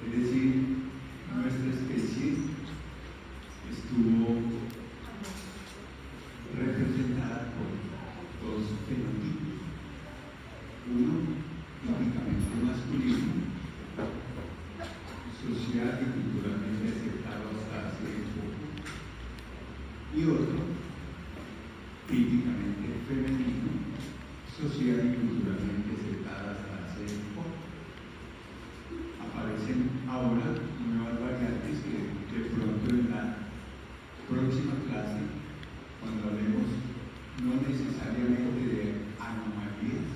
Es decir, nuestra especie estuvo representada por dos fenotipos. Uno, típicamente masculino, social y culturalmente aceptado hasta hace poco, y otro, típicamente femenino, social y culturalmente aceptado hasta hace poco. Aparecen ahora nuevas variantes que de pronto en la próxima clase, cuando hablemos no necesariamente de anomalías,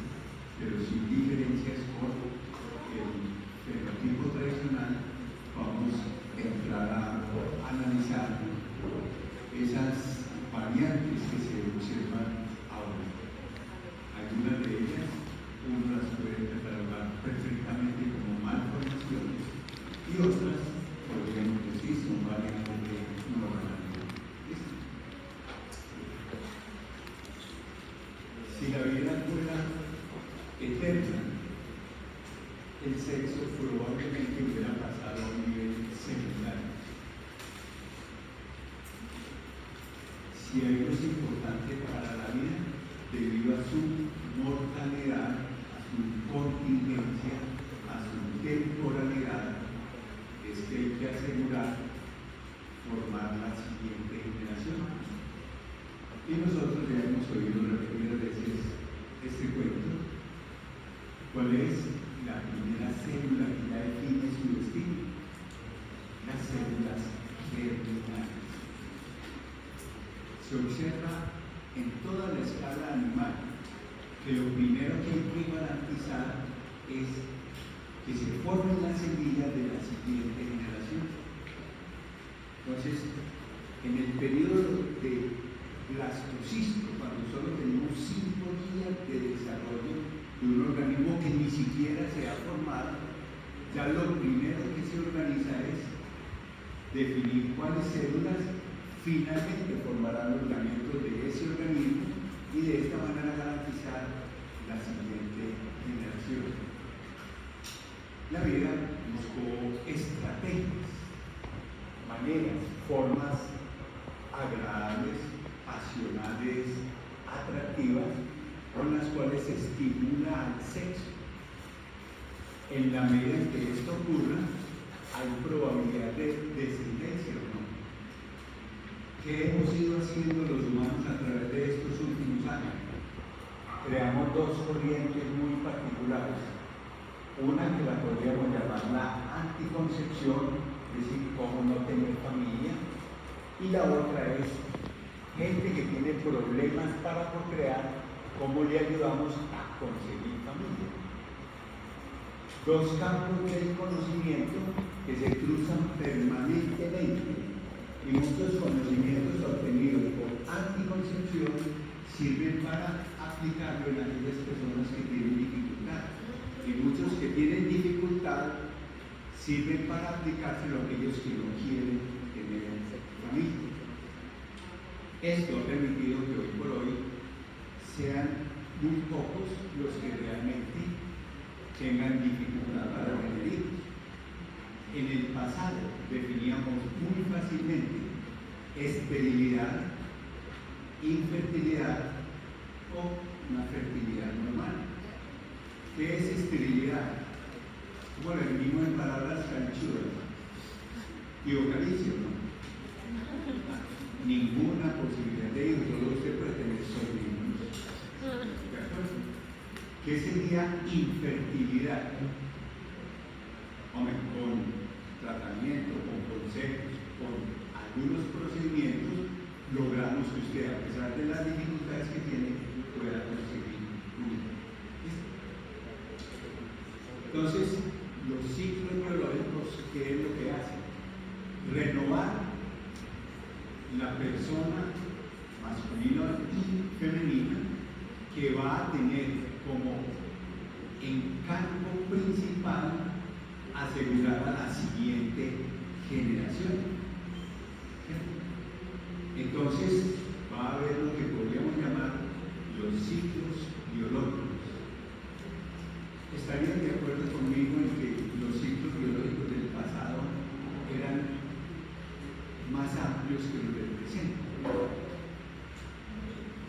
pero sí diferencias con el fenotipo tradicional, vamos a entrar a analizar esas variantes que se observan ahora. Algunas de ellas uno las puede catalogar perfectamente como malformaciones y otras podríamos decir son variantes de normalidad. Si la vida fuera eterna, el sexo probablemente hubiera pasado a un nivel secundario. Si algo es importante para la vida, debido a su mortalidad, a su contingencia, a su temporalidad, es que hay que asegurar formar la siguiente generación. Y nosotros ya hemos oído repetidas veces este cuento. ¿Cuál es la primera célula que ya define su destino? Las células germinales. Se observa en toda la escala animal que lo primero que hay que garantizar es que se formen las semillas de la siguiente generación. Entonces, en el periodo de blastocisto, cuando solo tenemos 5 días de desarrollo de un organismo que ni siquiera se ha formado, ya lo primero que se organiza es definir cuáles células finalmente formarán los ornamentos de ese organismo y de esta manera garantizar la siguiente generación. La vida buscó estrategias, maneras, formas agradables, pasionales, atractivas, con las cuales se estimula al sexo. En la medida en que esto ocurra, hay probabilidad de descendencia o no. ¿Qué hemos ido haciendo los humanos a través de estos últimos años? Creamos dos corrientes muy particulares. Una que la podríamos llamar la anticoncepción, es decir, cómo no tener familia, y la otra es gente que tiene problemas para procrear, cómo le ayudamos a conseguir familia. Dos campos del conocimiento que se cruzan permanentemente y muchos conocimientos obtenidos por anticoncepción sirven para aplicarlo en aquellas personas que tienen dificultad y muchos que tienen dificultad sirven para aplicárselo a aquellos que no quieren tener familia. Esto ha permitido que hoy por hoy sean muy pocos los que realmente tengan dificultad para tener hijos. En el pasado definíamos muy fácilmente esterilidad, infertilidad o una fertilidad normal. ¿Qué es esterilidad? Bueno, el mismo en palabras canchudas y vocalicio, ¿no? Ninguna posibilidad de hijos, solo usted puede tener sobrinos. ¿De acuerdo? ¿Qué sería infertilidad? Hombre, con tratamiento, con consejos, con algunos procedimientos, logramos que usted, a pesar de las dificultades que tiene, pueda conseguir un hijo. Entonces, los ciclos biológicos, ¿qué es lo que hacen? Renovar la persona masculina y femenina que va a tener como encargo principal asegurar a la siguiente generación. Entonces va a haber lo que podríamos llamar los ciclos biológicos. ¿Estarían de acuerdo conmigo en que los ciclos biológicos del años que nos representan.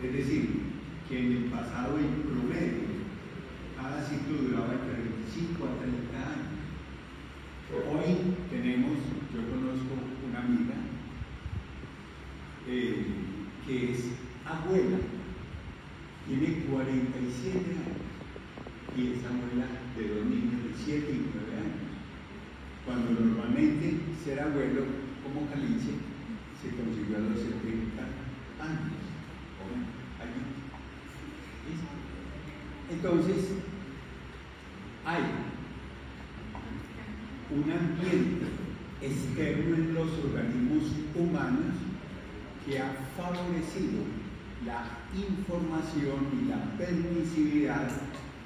Es decir, que en el pasado en promedio cada ciclo duraba entre 25 a 30 años. Hoy tenemos, yo conozco una amiga que es abuela, tiene 47 años y es abuela de 2 niños de 7 y 9 años. Cuando normalmente ser abuelo como Caliche se consiguió a los 70 años. Entonces, hay un ambiente externo en los organismos humanos que ha favorecido la información y la permisividad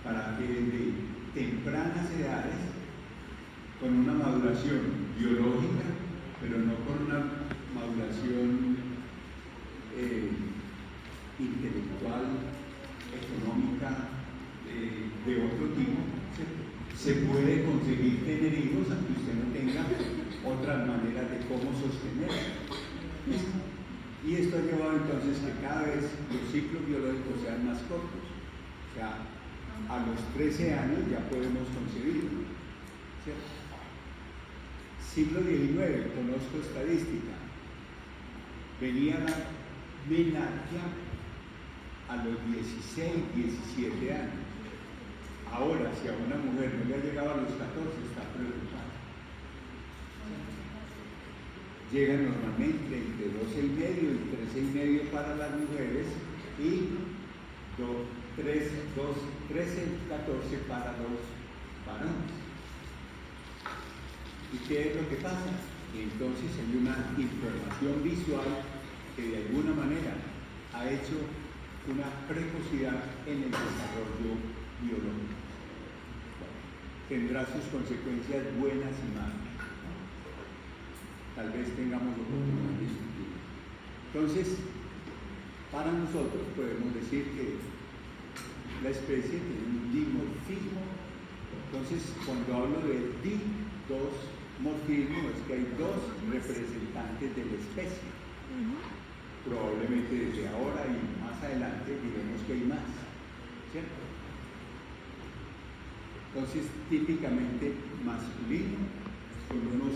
para que desde tempranas edades, con una maduración biológica, pero no con una maduración intelectual, económica, de otro tipo, se puede conseguir tener hijos aunque usted no tenga otras maneras de cómo sostenerlo. Y esto ha llevado entonces que cada vez los ciclos biológicos sean más cortos. O sea, a los 13 años ya podemos concebirlo. ¿Cierto? Siglo XIX, conozco estadística, venía la menarquia a los 16, 17 años. Ahora, si a una mujer no le ha llegado a los 14, está preocupada. Llega normalmente entre 12 y medio y 13 y medio para las mujeres y 13, 14 para los varones. ¿Y qué es lo que pasa? Entonces hay una información visual que de alguna manera ha hecho una precocidad en el desarrollo biológico. Tendrá sus consecuencias buenas y malas. Tal vez tengamos oportunidad de discutir. Entonces, para nosotros podemos decir que la especie tiene un dimorfismo. Entonces, cuando hablo de dimorfismo, es que hay dos representantes de la especie. Probablemente desde ahora y más adelante diremos que hay más, ¿cierto? Entonces, típicamente masculino, con unos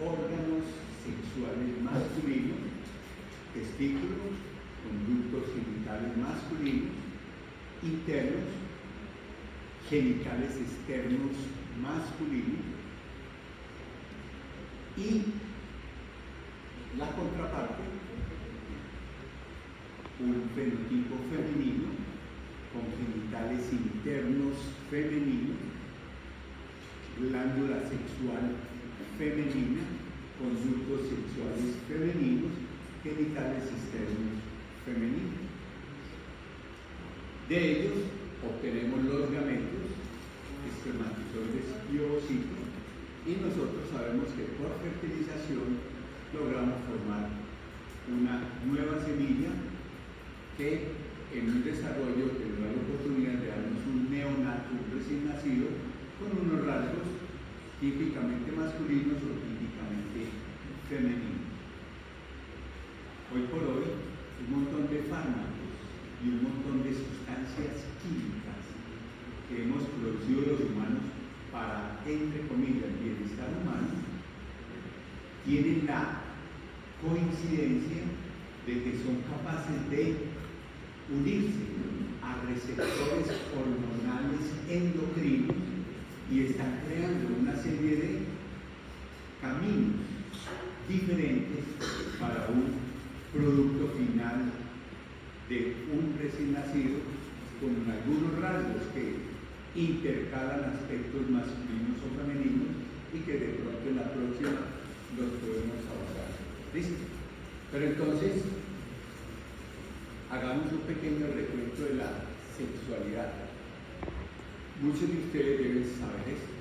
órganos sexuales masculinos, testículos, conductos genitales masculinos, internos, genitales externos masculinos, y la contraparte, un fenotipo femenino con genitales internos femeninos, glándula sexual femenina, conductos sexuales femeninos, genitales externos femeninos. De ellos obtenemos los gametos, espermatozoides y ovocitos, y nosotros sabemos que por fertilización logramos formar una nueva semilla que en un desarrollo tendrá la oportunidad de darnos un neonato, un recién nacido, con unos rasgos típicamente masculinos o típicamente femeninos. Hoy por hoy, un montón de fármacos y un montón de sustancias químicas que hemos producido los humanos para, entre comillas, bienestar humano, tienen la coincidencia de que son capaces de unirse a receptores hormonales endocrinos y están creando una serie de caminos diferentes para un producto final de un recién nacido con algunos rasgos que intercalan aspectos masculinos o femeninos y que de pronto en la próxima los podemos abordar. ¿Listo? Pero entonces, hagamos un pequeño recuento de la sexualidad. Muchos de ustedes deben saber esto.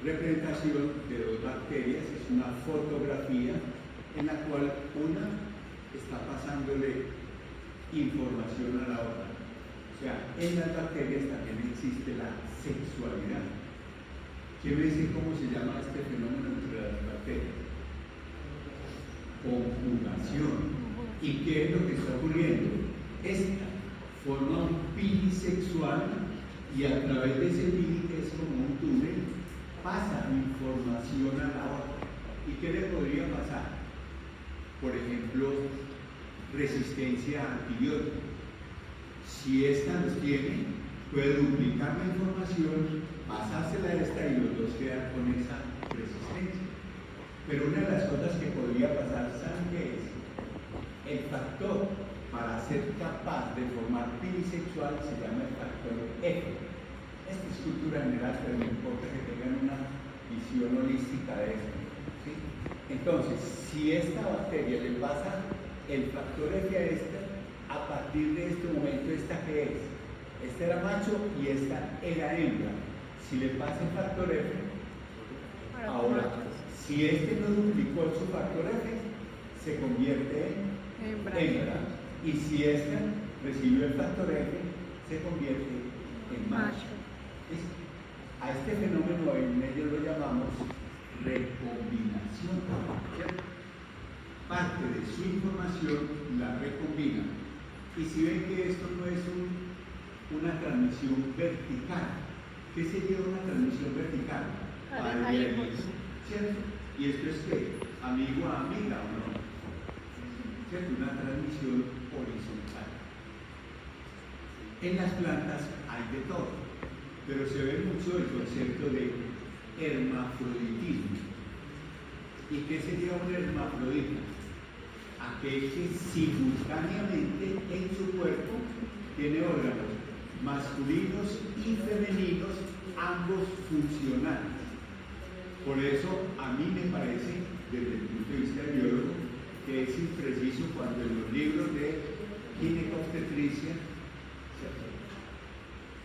Representación de dos bacterias es una fotografía en la cual una está pasándole información a la otra. O sea, en las bacterias también existe la sexualidad. ¿Quién me dice cómo se llama este fenómeno entre las bacterias? conjugación. ¿Y qué es lo que está ocurriendo? Esta forma un pili sexual y a través de ese pili, que es como un túnel, pasa información a la otra. ¿Y qué le podría pasar? Por ejemplo, resistencia a antibióticos. Si esta los tiene, puede duplicar la información, pasársela a esta y los dos quedan con esa resistencia. Pero una de las cosas que podría pasar, ¿saben qué es? El factor para ser capaz de formar pilisexual se llama el factor F. Esta es cultura general, pero no importa que tengan una visión holística de esto, ¿sí? Entonces, si esta bacteria le pasa el factor F a esta, a partir de este momento, ¿esta qué es? Esta era macho y esta era hembra. Si le pasa el factor F, ahora, si este no duplicó su factor F, se convierte en hembra. Y si esta recibió el factor F, se convierte en macho. A este fenómeno en ellos lo llamamos recombinación, ¿cierto? Parte de su información la recombina. Y si ven que esto no es una transmisión vertical, ¿qué sería una transmisión vertical? Padre, ¿cierto? Y esto es que amigo a amiga, ¿o no? ¿Cierto? Una transmisión horizontal. En las plantas hay de todo, pero se ve mucho el concepto de hermafroditismo. ¿Y qué sería un hermafrodita? Aquel que simultáneamente en su cuerpo tiene órganos masculinos y femeninos, ambos funcionales. Por eso a mí me parece, desde el punto de vista del biólogo, que es impreciso cuando en los libros de ginecobstetricia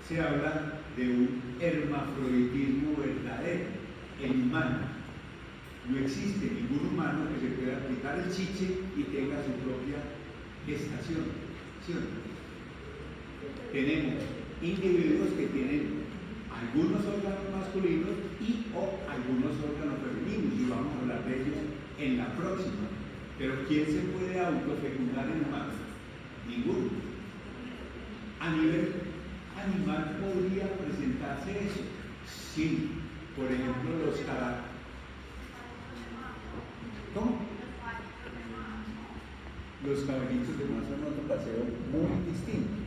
se habla de un hermafroditismo verdadero, el humano. No existe ningún humano que se pueda quitar el chiche y tenga su propia gestación, ¿sí? Tenemos individuos que tienen algunos órganos masculinos y o algunos órganos femeninos, y vamos a hablar de ellos en la próxima. Pero ¿quién se puede autofecundar en humano? Ninguno. A nivel animal podría presentarse eso. Sí, por ejemplo, los caballos. ¿Cómo? Los caballitos de mar son otro paseo muy distinto.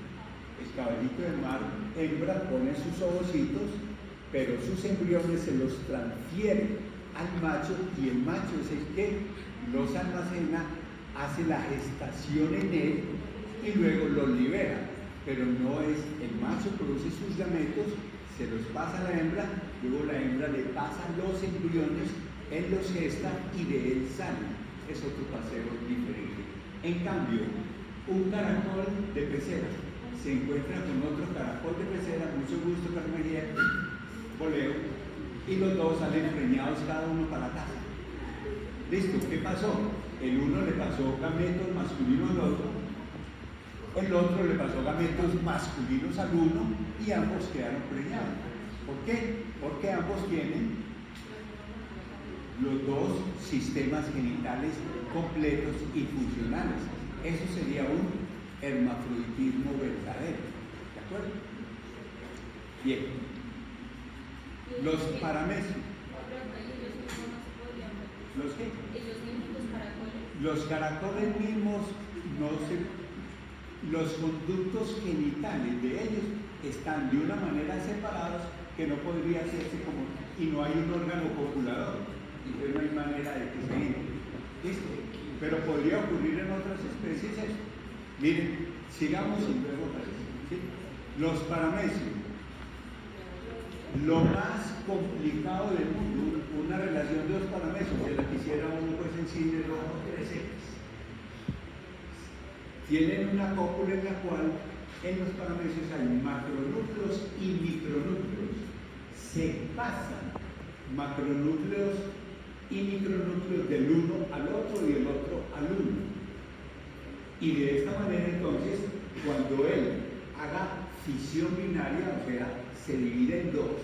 El caballito de mar hembra pone sus ovocitos, pero sus embriones se los transfiere al macho y el macho es el que los almacena, hace la gestación en él y luego los libera. Pero no es, el macho produce sus gametos, se los pasa a la hembra, luego la hembra le pasa los embriones, él los gesta y de él sale. Es otro paseo diferente. En cambio, un caracol de pecera se encuentra con otro caracol de pecera, mucho gusto, Carmen, boleo, y los dos salen preñados cada uno para casa. ¿Listo? ¿Qué pasó? El uno le pasó gametos masculinos al otro, el otro le pasó gametos masculinos al uno y ambos quedaron preñados. ¿Por qué? Porque ambos tienen los dos sistemas genitales completos y funcionales. Eso sería un hermafroditismo verdadero. ¿De acuerdo? Bien. Los paramecios. ¿Los qué? Los caracoles mismos no se... Los conductos genitales de ellos están de una manera separados que no podría hacerse como... Y no hay un órgano copulador. Entonces no hay manera de que se entre. ¿Listo? Pero podría ocurrir en otras especies eso. Miren, sigamos y luego ¿sí? Los paramecios. Lo más complicado del mundo, una relación de dos paramecios, de la que hiciera uno pues en cine rojo 3X. Tienen una cópula en la cual en los paramecios hay macronúcleos y micronúcleos. Se pasan macronúcleos y micronúcleos del uno al otro y del otro al uno. Y de esta manera entonces, cuando él haga fisión binaria, o sea, se divide en dos,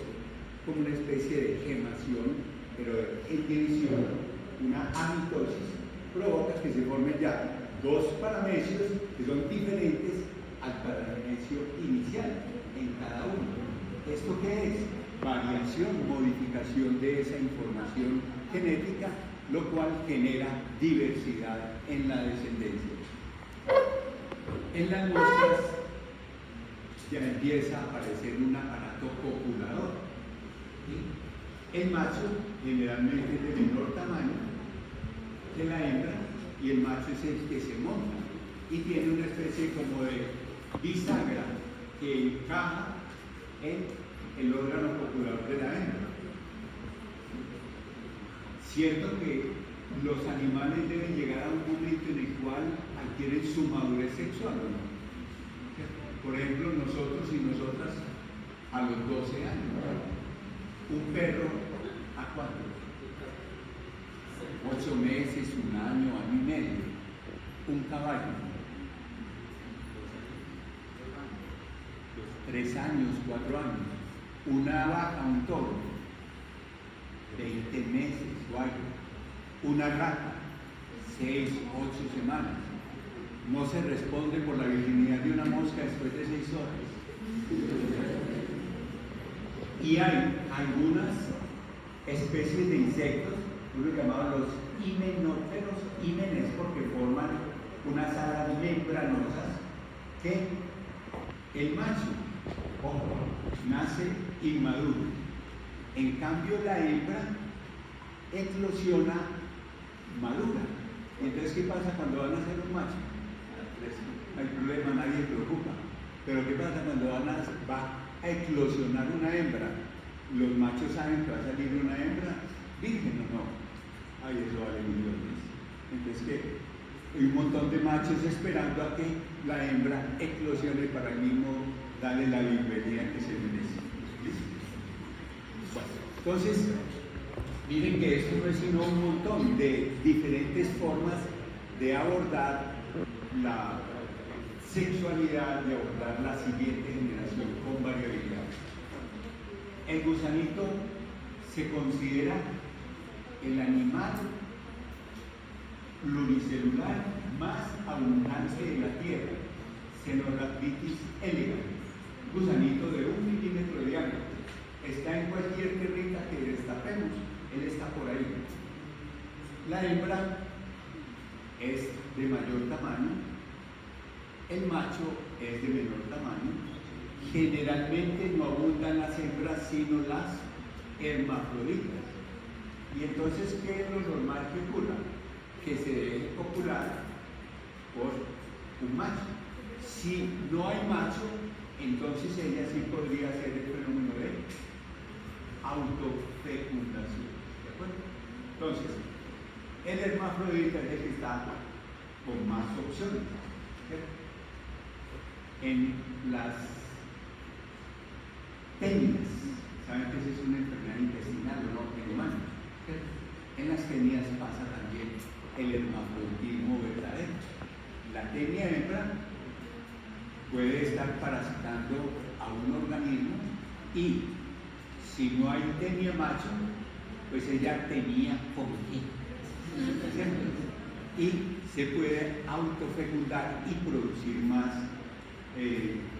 como una especie de gemación, pero en división, una amitosis, provoca que se formen ya dos paramecios que son diferentes al paramecio inicial en cada uno. ¿Esto qué es? Variación, modificación de esa información genética, lo cual genera diversidad en la descendencia. En las moscas ya empieza a aparecer un aparato copulador. ¿Sí? El macho generalmente es de menor tamaño que la hembra y el macho es el que se monta y tiene una especie como de bisagra que encaja en el órgano copulador de la hembra. Cierto que los animales deben llegar a un momento en el cual adquieren su madurez sexual, ¿no? Por ejemplo, nosotros y nosotras a los 12 años. Un perro, ¿a cuánto? 8 meses, un año, año y medio. Un caballo, 3 años, 4 años. Una vaca, un toro, 20 meses o algo. Una rata, 6, 8 semanas. No se responde por la virginidad de una mosca después de 6 horas. Y hay algunas especies de insectos, lo llamaban los himenópteros, himenes porque forman unas alas membranosas, que el macho, ojo, nace inmaduro. En cambio la hembra eclosiona madura. Y entonces, ¿qué pasa cuando van a nacer un macho? No hay problema, nadie se preocupa. Pero ¿qué pasa cuando va a eclosionar una hembra? Los machos saben que va a salir una hembra virgen o no. Ay, eso vale millones. Entonces, ¿qué? Hay un montón de machos esperando a que la hembra eclosione para el mismo darle la bienvenida que se merece. ¿Listo? Bueno, entonces, miren que esto no es sino un montón de diferentes formas de abordar la sexualidad, de abordar la siguiente generación con variabilidad. El gusanito se considera el animal pluricelular más abundante de la Tierra, Xenolactis elegans, gusanito de 1 milímetro de diámetro. Está en cualquier tierrita que destapemos, él está por ahí. La hembra es de mayor tamaño, el macho es de menor tamaño. Generalmente no abundan las hembras sino las hermafroditas. Y entonces, ¿qué es lo normal que ocurra? Que se deje copular por un macho. Si no hay macho, entonces ella sí podría hacer el fenómeno de autofecundación. ¿De acuerdo? Entonces, el hermafrodita es el que está con más opciones. ¿Cierto? En las tenias, ¿saben que esa es una enfermedad intestinal o no? En humanos. En las tenias pasa también el hermafroditismo verdadero. La tenia hembra puede estar parasitando a un organismo y si no hay tenia macho, pues ella tenía con qué. ¿Cierto? Y se puede autofecundar y producir más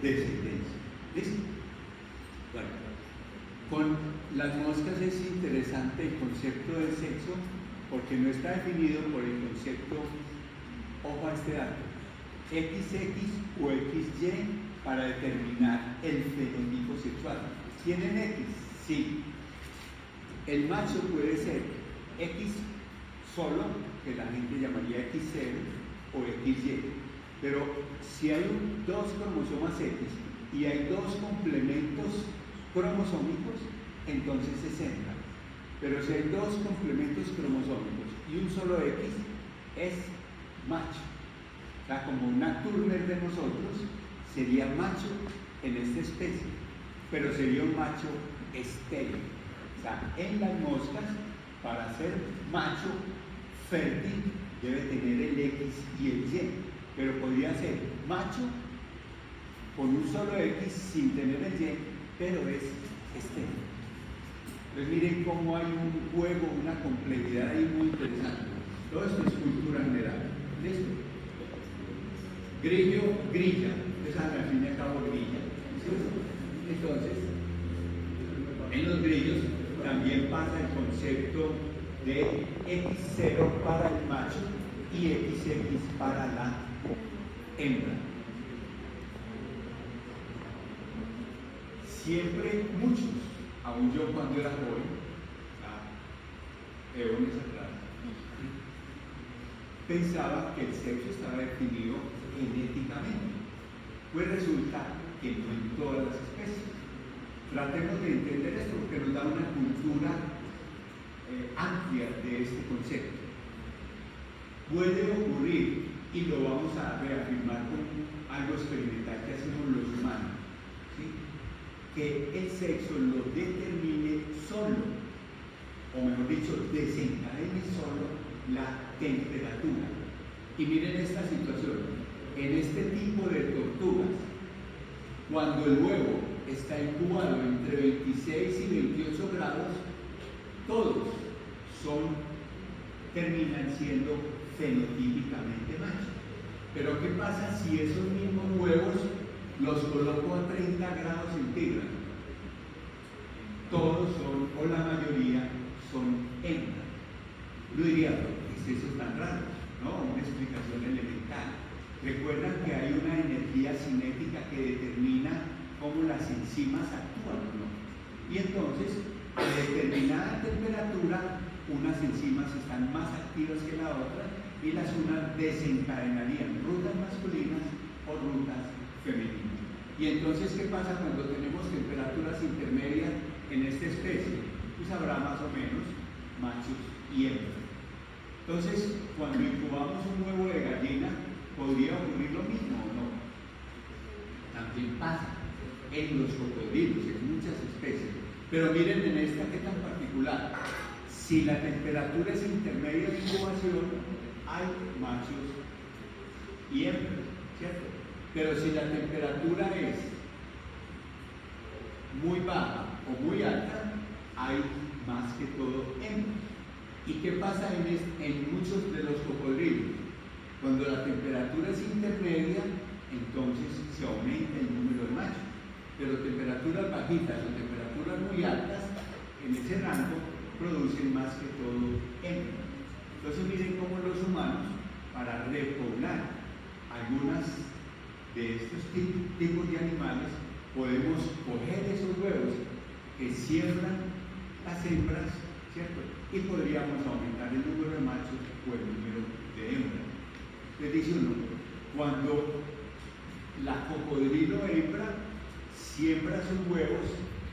descendencia. ¿Listo? Bueno, con las moscas es interesante el concepto del sexo porque no está definido por el concepto, ojo a este dato, XX o XY para determinar el fenotipo sexual. ¿Tienen X? Sí. El macho puede ser X solo, que la gente llamaría XY o XY. Pero si hay dos cromosomas X y hay dos complementos cromosómicos, entonces es hembra. Pero si hay dos complementos cromosómicos y un solo X, es macho. O sea, como una Turner de nosotros, sería macho en esta especie, pero sería un macho estéril. O sea, en las moscas, para ser macho fértil, debe tener el X y el Y, pero podría ser macho con un solo X sin tener el Y, pero es estéril. Entonces miren cómo hay un juego, una complejidad ahí muy interesante. Todo esto es cultura general. ¿Listo? Grillo, grilla. Entonces, al fin y al cabo, grilla. ¿Sí? Entonces, en los grillos también pasa el concepto de X0 para el macho y XX para la hembra. Siempre muchos, aún yo cuando era joven, eones atrás, pensaba que el sexo estaba definido genéticamente. Pues resulta que no en todas las especies. Tratemos de entender esto porque nos da una cultura amplia de este concepto. Puede ocurrir, y lo vamos a reafirmar con algo experimental que hacemos los humanos, ¿sí?, que el sexo lo determine solo, o mejor dicho, desencadene solo la temperatura. Y miren esta situación, en este tipo de tortugas, cuando el huevo está incubado entre 26 y 28 grados, todos terminan siendo fenotípicamente machos. Pero ¿qué pasa si esos mismos huevos los coloco a 30 grados centígrados? Todos son, o la mayoría, son hembras. Yo diría, ¿qué es eso tan raro? ¿No? Una explicación elemental. Recuerdan que hay una energía cinética que determina cómo las enzimas actúan, ¿no? Y entonces, a determinada temperatura, unas enzimas están más activas que la otra y las unas desencadenarían rutas masculinas o rutas femeninas. Y entonces, ¿qué pasa cuando tenemos temperaturas intermedias en esta especie? Pues habrá más o menos machos y hembras. Entonces, cuando incubamos un huevo de gallina, ¿podría ocurrir lo mismo o no? También pasa en los cocodrilos, en muchas especies. Pero miren en esta que tan particular. Si la temperatura es intermedia de incubación, hay machos y hembras, ¿cierto? Pero si la temperatura es muy baja o muy alta, hay más que todo hembras. ¿Y qué pasa en muchos de los cocodrilos? Cuando la temperatura es intermedia, entonces se aumenta el número de machos. Pero temperaturas bajitas o temperaturas muy altas, en ese rango, producen más que todo hembras. Entonces miren cómo los humanos, para repoblar algunas de estos tipos de animales, podemos coger esos huevos que siembran las hembras, ¿cierto? Y podríamos aumentar el número de machos o el número de hembras. Les dice uno, cuando la cocodrilo hembra siembra sus huevos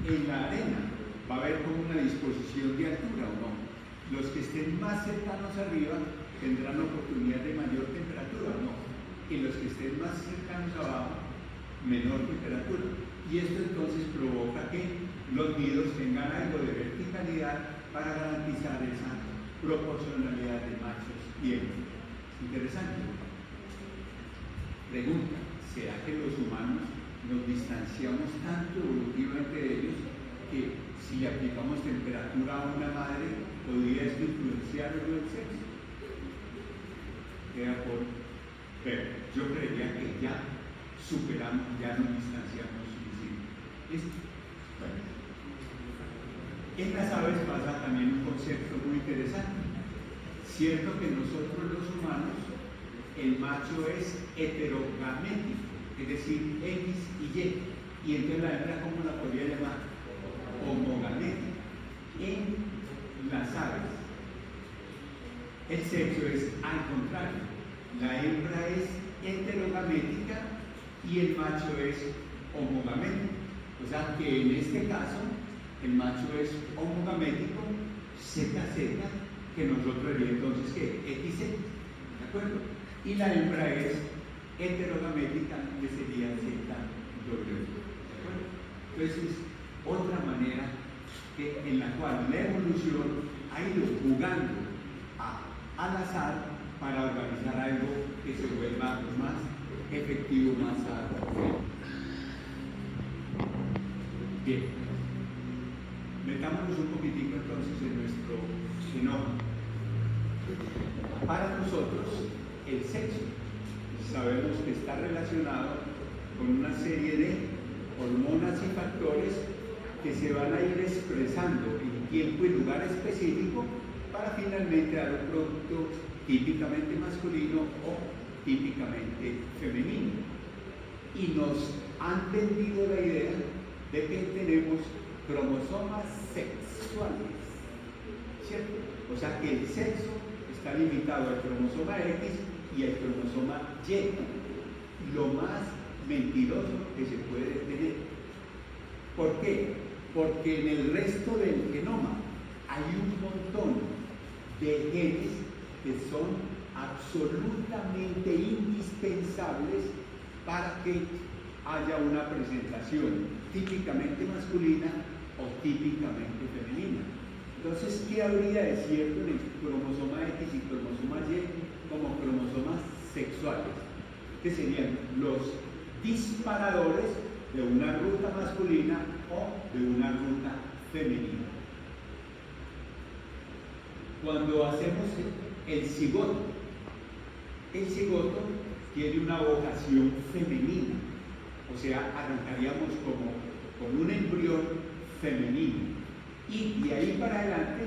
en la arena, va a haber como una disposición de altura o no. Los que estén más cercanos arriba tendrán oportunidad de mayor temperatura o no. Y los que estén más cercanos abajo, menor temperatura. Y esto entonces provoca que los nidos tengan algo de verticalidad para garantizar esa proporcionalidad de machos y hembras. Interesante. Pregunta, ¿será que los humanos nos distanciamos tanto evolutivamente de ellos que si le aplicamos temperatura a una madre, podría esto influenciar el sexo? Queda por ver. Yo creería que ya superamos, ya nos distanciamos suficiente. Bueno. En las aves pasa también un concepto muy interesante. Cierto que nosotros los humanos, el macho es heterogamético, es decir, X y Y. Y entonces la hembra, ¿cómo la podría llamar? Homogamética. En las aves, el sexo es al contrario. La hembra es heterogamética y el macho es homogamético. O sea que en este caso, el macho es homogamético, ZZ, que nosotros diríamos entonces que XZ, ¿de acuerdo? Y la hembra es heterogamética, que sería ZW, ¿de acuerdo? Entonces, otra manera en la cual la evolución ha ido jugando al azar para organizar algo que se vuelva más efectivo, más ágil. Bien, metámonos un poquitico entonces en nuestro genoma. Para nosotros, el sexo, sabemos que está relacionado con una serie de hormonas y factores que se van a ir expresando en tiempo y lugar específico para finalmente dar un producto típicamente masculino o típicamente femenino. Y nos han vendido la idea de que tenemos cromosomas sexuales, ¿cierto? O sea que el sexo está limitado al cromosoma X y al cromosoma Y, lo más mentiroso que se puede tener. ¿Por qué? Porque en el resto del genoma hay un montón de genes que son absolutamente indispensables para que haya una presentación típicamente masculina o típicamente femenina. Entonces, ¿qué habría de cierto en el cromosoma X y cromosoma Y como cromosomas sexuales? Que serían los disparadores de una ruta masculina o de una ruta femenina. Cuando hacemos el cigoto tiene una vocación femenina, o sea, arrancaríamos con un embrión femenino, y de ahí para adelante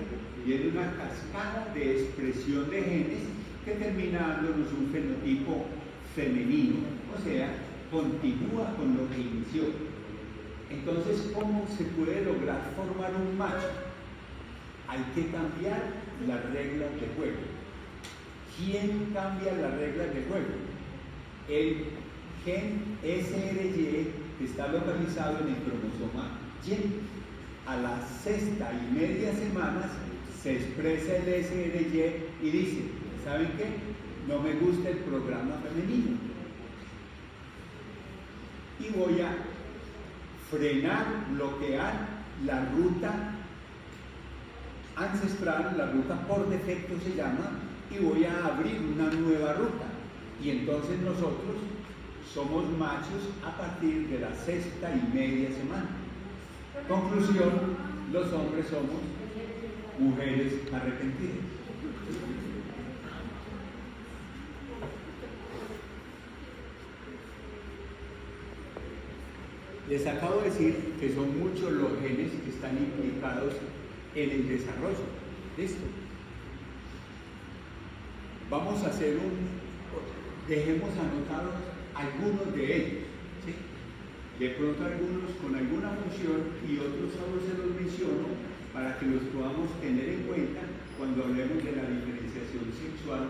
viene una cascada de expresión de genes que termina dándonos un fenotipo femenino, o sea, continúa con lo que inició. Entonces, ¿cómo se puede lograr formar un macho? Hay que cambiar las reglas de juego. ¿Quién cambia las reglas de juego? El gen SRY, que está localizado en el cromosoma Y. A las 6.5 semanas se expresa el SRY y dice, ¿saben qué? No me gusta el programa femenino. Y voy a frenar, bloquear la ruta ancestral, la ruta por defecto se llama, y voy a abrir una nueva ruta. Y entonces nosotros somos machos a partir de la 6.5 semana. Conclusión, los hombres somos mujeres arrepentidas. Les acabo de decir que son muchos los genes que están implicados en el desarrollo. ¿Listo? Vamos a hacer dejemos anotados algunos de ellos, ¿sí? De pronto algunos con alguna función y otros solo se los menciono para que los podamos tener en cuenta cuando hablemos de la diferenciación sexual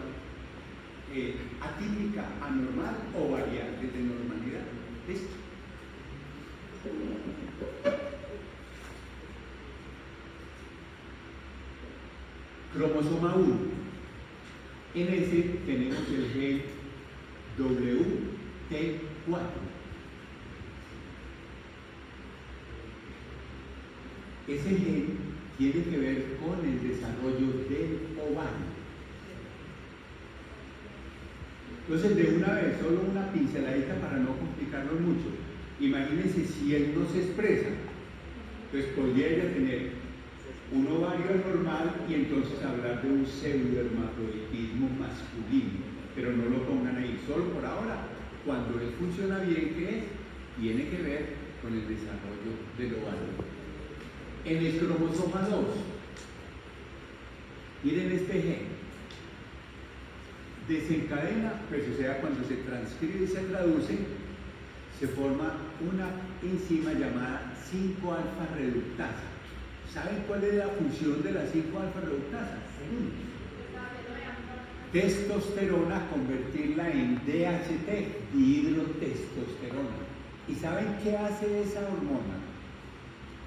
atípica, anormal o variante de normalidad. ¿Listo? Cromosoma 1. En ese tenemos el gen WT4. Ese gen tiene que ver con el desarrollo del ovario. Entonces, de una vez, solo una pinceladita para no complicarlo mucho. Imagínense si él no se expresa, pues podría ella tener un ovario anormal y entonces hablar de un pseudohermafroditismo masculino, pero no lo pongan ahí, solo por ahora. Cuando él funciona bien, ¿qué es? Tiene que ver con el desarrollo del ovario. En el cromosoma 2, miren este gen, desencadena, pues o sea, cuando se transcribe y se traduce, se forma una enzima llamada 5-alfa reductasa. ¿Saben cuál es la función de la 5-alfa reductasa? Testosterona, convertirla en DHT, dihidrotestosterona. ¿Y saben qué hace esa hormona?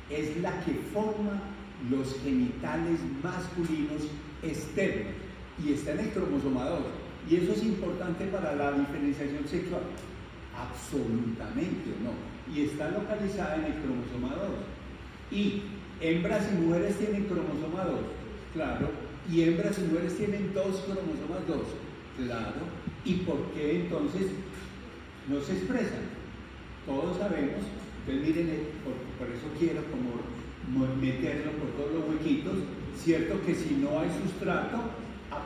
Es la que forma los genitales masculinos externos y está en el cromosoma 2. ¿Y eso es importante para la diferenciación sexual? Absolutamente no. Y está localizada en el cromosoma 2. Y hembras y mujeres tienen cromosoma 2, claro. Y hembras y mujeres tienen 2 cromosomas 2, claro. ¿Y por qué entonces no se expresan? Todos sabemos. Entonces miren, por eso quiero como meterlo por todos los huequitos, cierto que si no hay sustrato,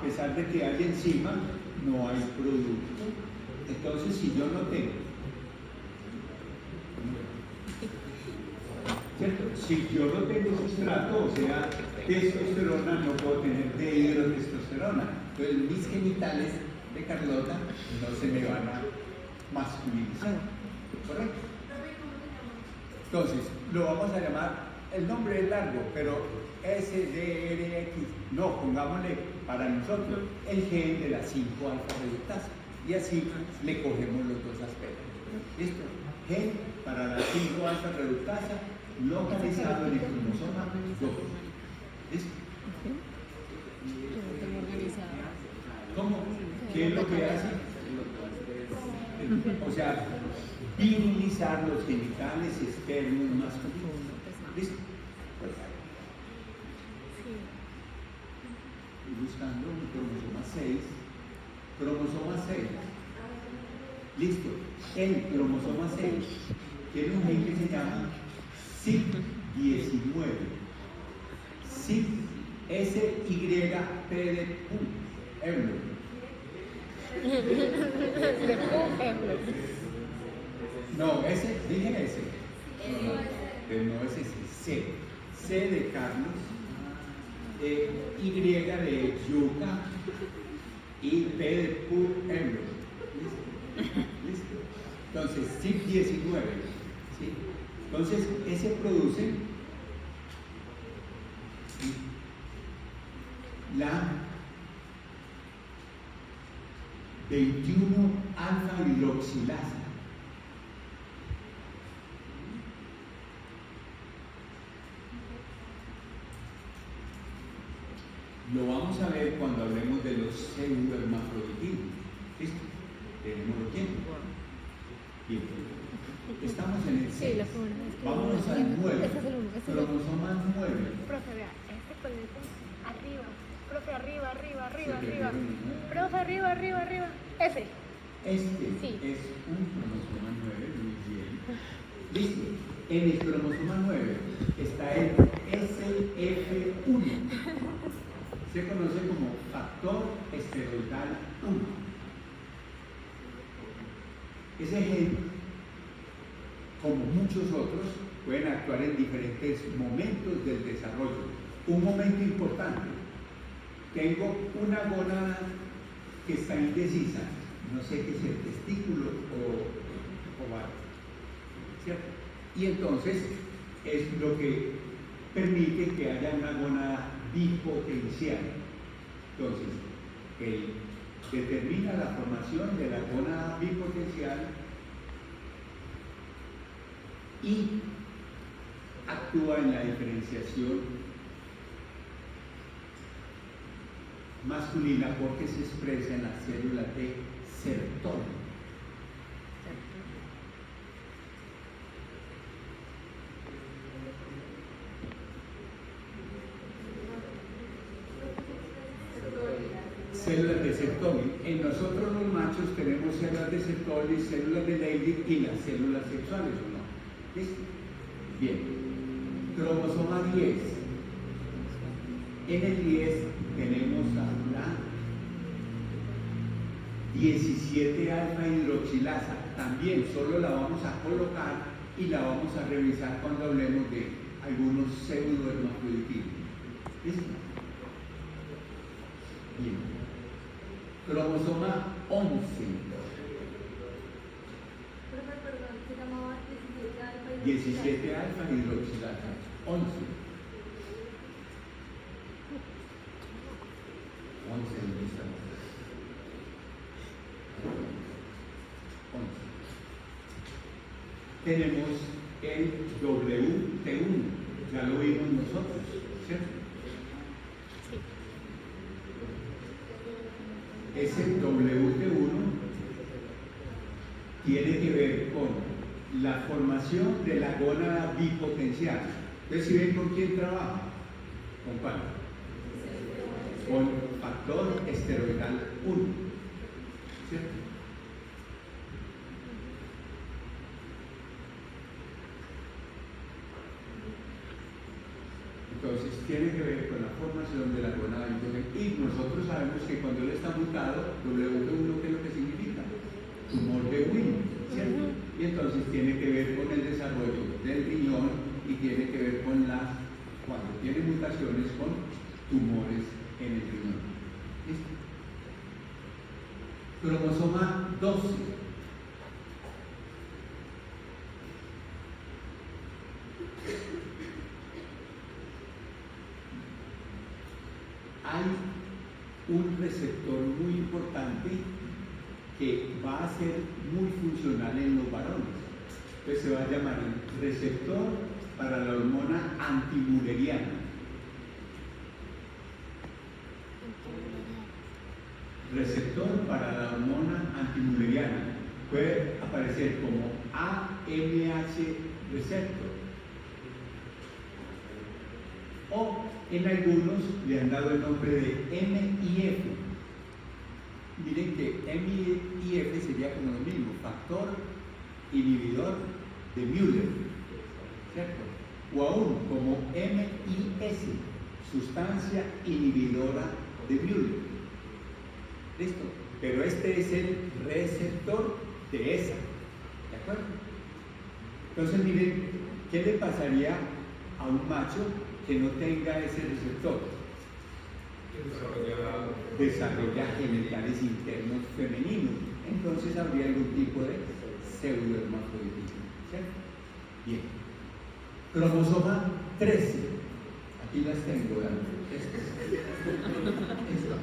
a pesar de que hay enzima, no hay producto. Entonces, si yo no tengo, ¿cierto? Si yo no tengo sustrato, o sea, testosterona, no puedo tener dihidrotestosterona. Entonces, mis genitales de Carlota no se me van a masculinizar. ¿Correcto? Entonces, lo vamos a llamar, el nombre es largo, pero SDRX, no, pongámosle para nosotros el gen de la 5-alfa reductasa. Y así le cogemos los dos aspectos. ¿Listo? Gen para la 5-alfa reductasa localizado en el cromosoma 2. ¿Listo? ¿Cómo? ¿Qué es lo que hace? O sea, virilizar los genitales externos masculinos. ¿Listo? Estoy buscando un cromosoma 6. Cromosoma 6. Listo. El cromosoma 6 tiene un gen que se llama SIG19. SIG, S-Y-P de Euler. No, ese, dije ese. No es ese, C. C de Carlos, Y de Yuca y P de Euler. ¿Listo? Entonces, SIG19. ¿Sí? Entonces, ese produce la 21 alfa hidroxilasa. Lo vamos a ver cuando hablemos de los pseudohermafroditismos. ¿Listo? Tenemos tiempo. Bien. Estamos en el 6. Vámonos al 9. Cromosoma 9. Profe, vea, este colegio arriba. Profe, arriba. Profe, arriba. Ese. Este Sí. es un cromosoma 9, muy bien. Listo. En el cromosoma 9 está el SF1. Se conoce como factor esteroidal 1. Ese gen, como muchos otros, pueden actuar en diferentes momentos del desarrollo. Un momento importante, tengo una gónada que está indecisa, no sé qué es el testículo o ovario, ¿cierto? Y entonces es lo que permite que haya una gónada bipotencial. Entonces, determina la formación de la gónada bipotencial y actúa en la diferenciación masculina porque se expresa en la célula de Sertoli. Células de Sertoli. En nosotros los machos tenemos células de Sertoli, células de Leydig y las células sexuales, ¿o no? ¿Listo? Bien. Cromosoma 10. En el 10 tenemos a la 17 alfa hidroxilasa. También solo la vamos a colocar y la vamos a revisar cuando hablemos de algunos pseudohermafroditismos. ¿Listo? Bien. Cromosoma 11. Perdón, se llamaba 17 alfa hidroxilasa. 11. 11, ¿dónde estamos? 11. Tenemos el WT1, ya lo vimos nosotros, ¿cierto? Ese WT1 tiene que ver con la formación de la gónada bipotencial. Entonces, si ven con quién trabaja, ¿con cuál? Con factor esteroidal 1, ¿cierto? Entonces, tiene que ver con la formación de la gonadotropina. Y nosotros sabemos que cuando él está mutado, W1, ¿qué es lo que significa? Tumor de Wien, ¿cierto? Y entonces tiene que ver con el desarrollo del riñón y tiene que ver con cuando tiene mutaciones con tumores en el riñón. ¿Listo? Cromosoma 12. Hay un receptor muy importante que va a ser muy funcional en los varones. Entonces se va a llamar el receptor para la hormona antimülleriana. Receptor para la hormona antimülleriana. Puede aparecer como AMH receptor. O en algunos le han dado el nombre de MIF. Miren que MIF sería como lo mismo, factor inhibidor de Müller, ¿cierto? O aún como MIS, sustancia inhibidora de Müller. ¿Listo? Pero este es el receptor de esa, ¿de acuerdo? Entonces miren, ¿qué le pasaría a un macho que no tenga ese receptor? Desarrolla genitales internos femeninos. Entonces habría algún tipo de pseudohermafroditismo, ¿cierto? Bien. Cromosoma 13. Aquí las tengo, ¿verdad? Esto.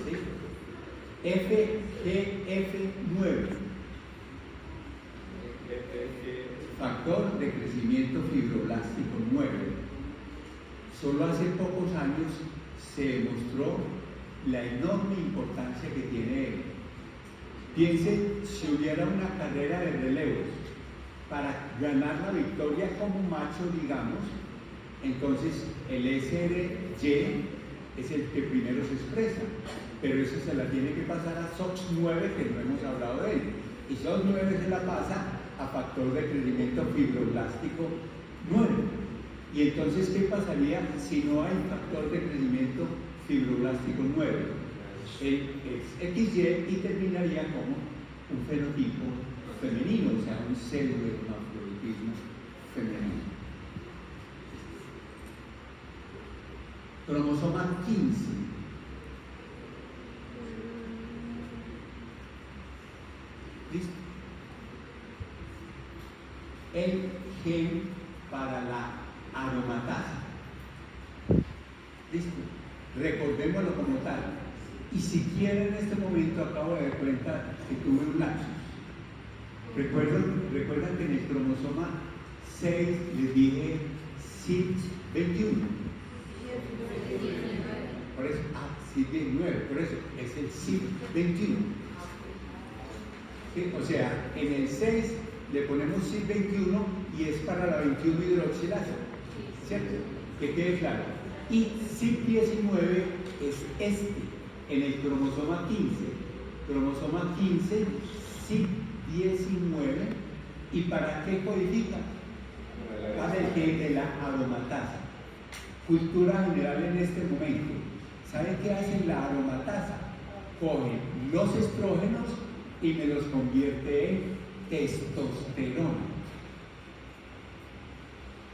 ¿Sí? FGF9. Factor de crecimiento fibroblástico 9. Solo hace pocos años se demostró la enorme importancia que tiene él. Piensen si hubiera una carrera de relevos para ganar la victoria como macho, digamos, entonces el SRY es el que primero se expresa, pero eso se la tiene que pasar a SOX9, que no hemos hablado de él, y SOX9 se la pasa a factor de crecimiento fibroblástico 9. Y entonces, ¿qué pasaría si no hay factor de crecimiento fibroblástico 9? El XY y terminaría como un fenotipo femenino, o sea, un pseudohermafroditismo femenino. Cromosoma 15. ¿Listo? El gen para la aromatasa. ¿Listo? Recordémoslo como tal. Y siquiera en este momento acabo de dar cuenta que tuve un lapsus. ¿Recuerdan que en el cromosoma 6 les dije CYP21? Por eso, CYP9, por eso es el CYP21. ¿Sí? O sea, en el 6 le ponemos CYP21 y es para la 21 hidroxilasa, ¿cierto? Que quede claro. Y CYP19 es en el cromosoma 15. Cromosoma 15, CYP19. ¿Y para qué codifica? Para el gen de la aromatasa. Cultura general en este momento. ¿Saben qué hace la aromatasa? Coge los estrógenos y me los convierte en testosterona.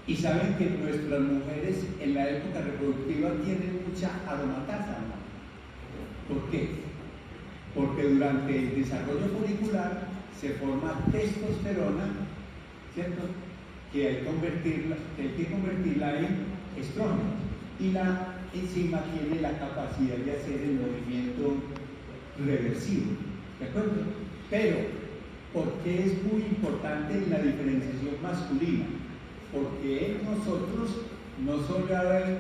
Y saben que nuestras mujeres en la época reproductiva tienen mucha aromatasa, ¿no? ¿Por qué? Porque durante el desarrollo folicular se forma testosterona, ¿cierto? Que hay que convertirla en estrógeno. Y la enzima tiene la capacidad de hacer el movimiento reversivo, ¿de acuerdo? Pero, ¿por qué es muy importante la diferenciación masculina? Porque en nosotros no solo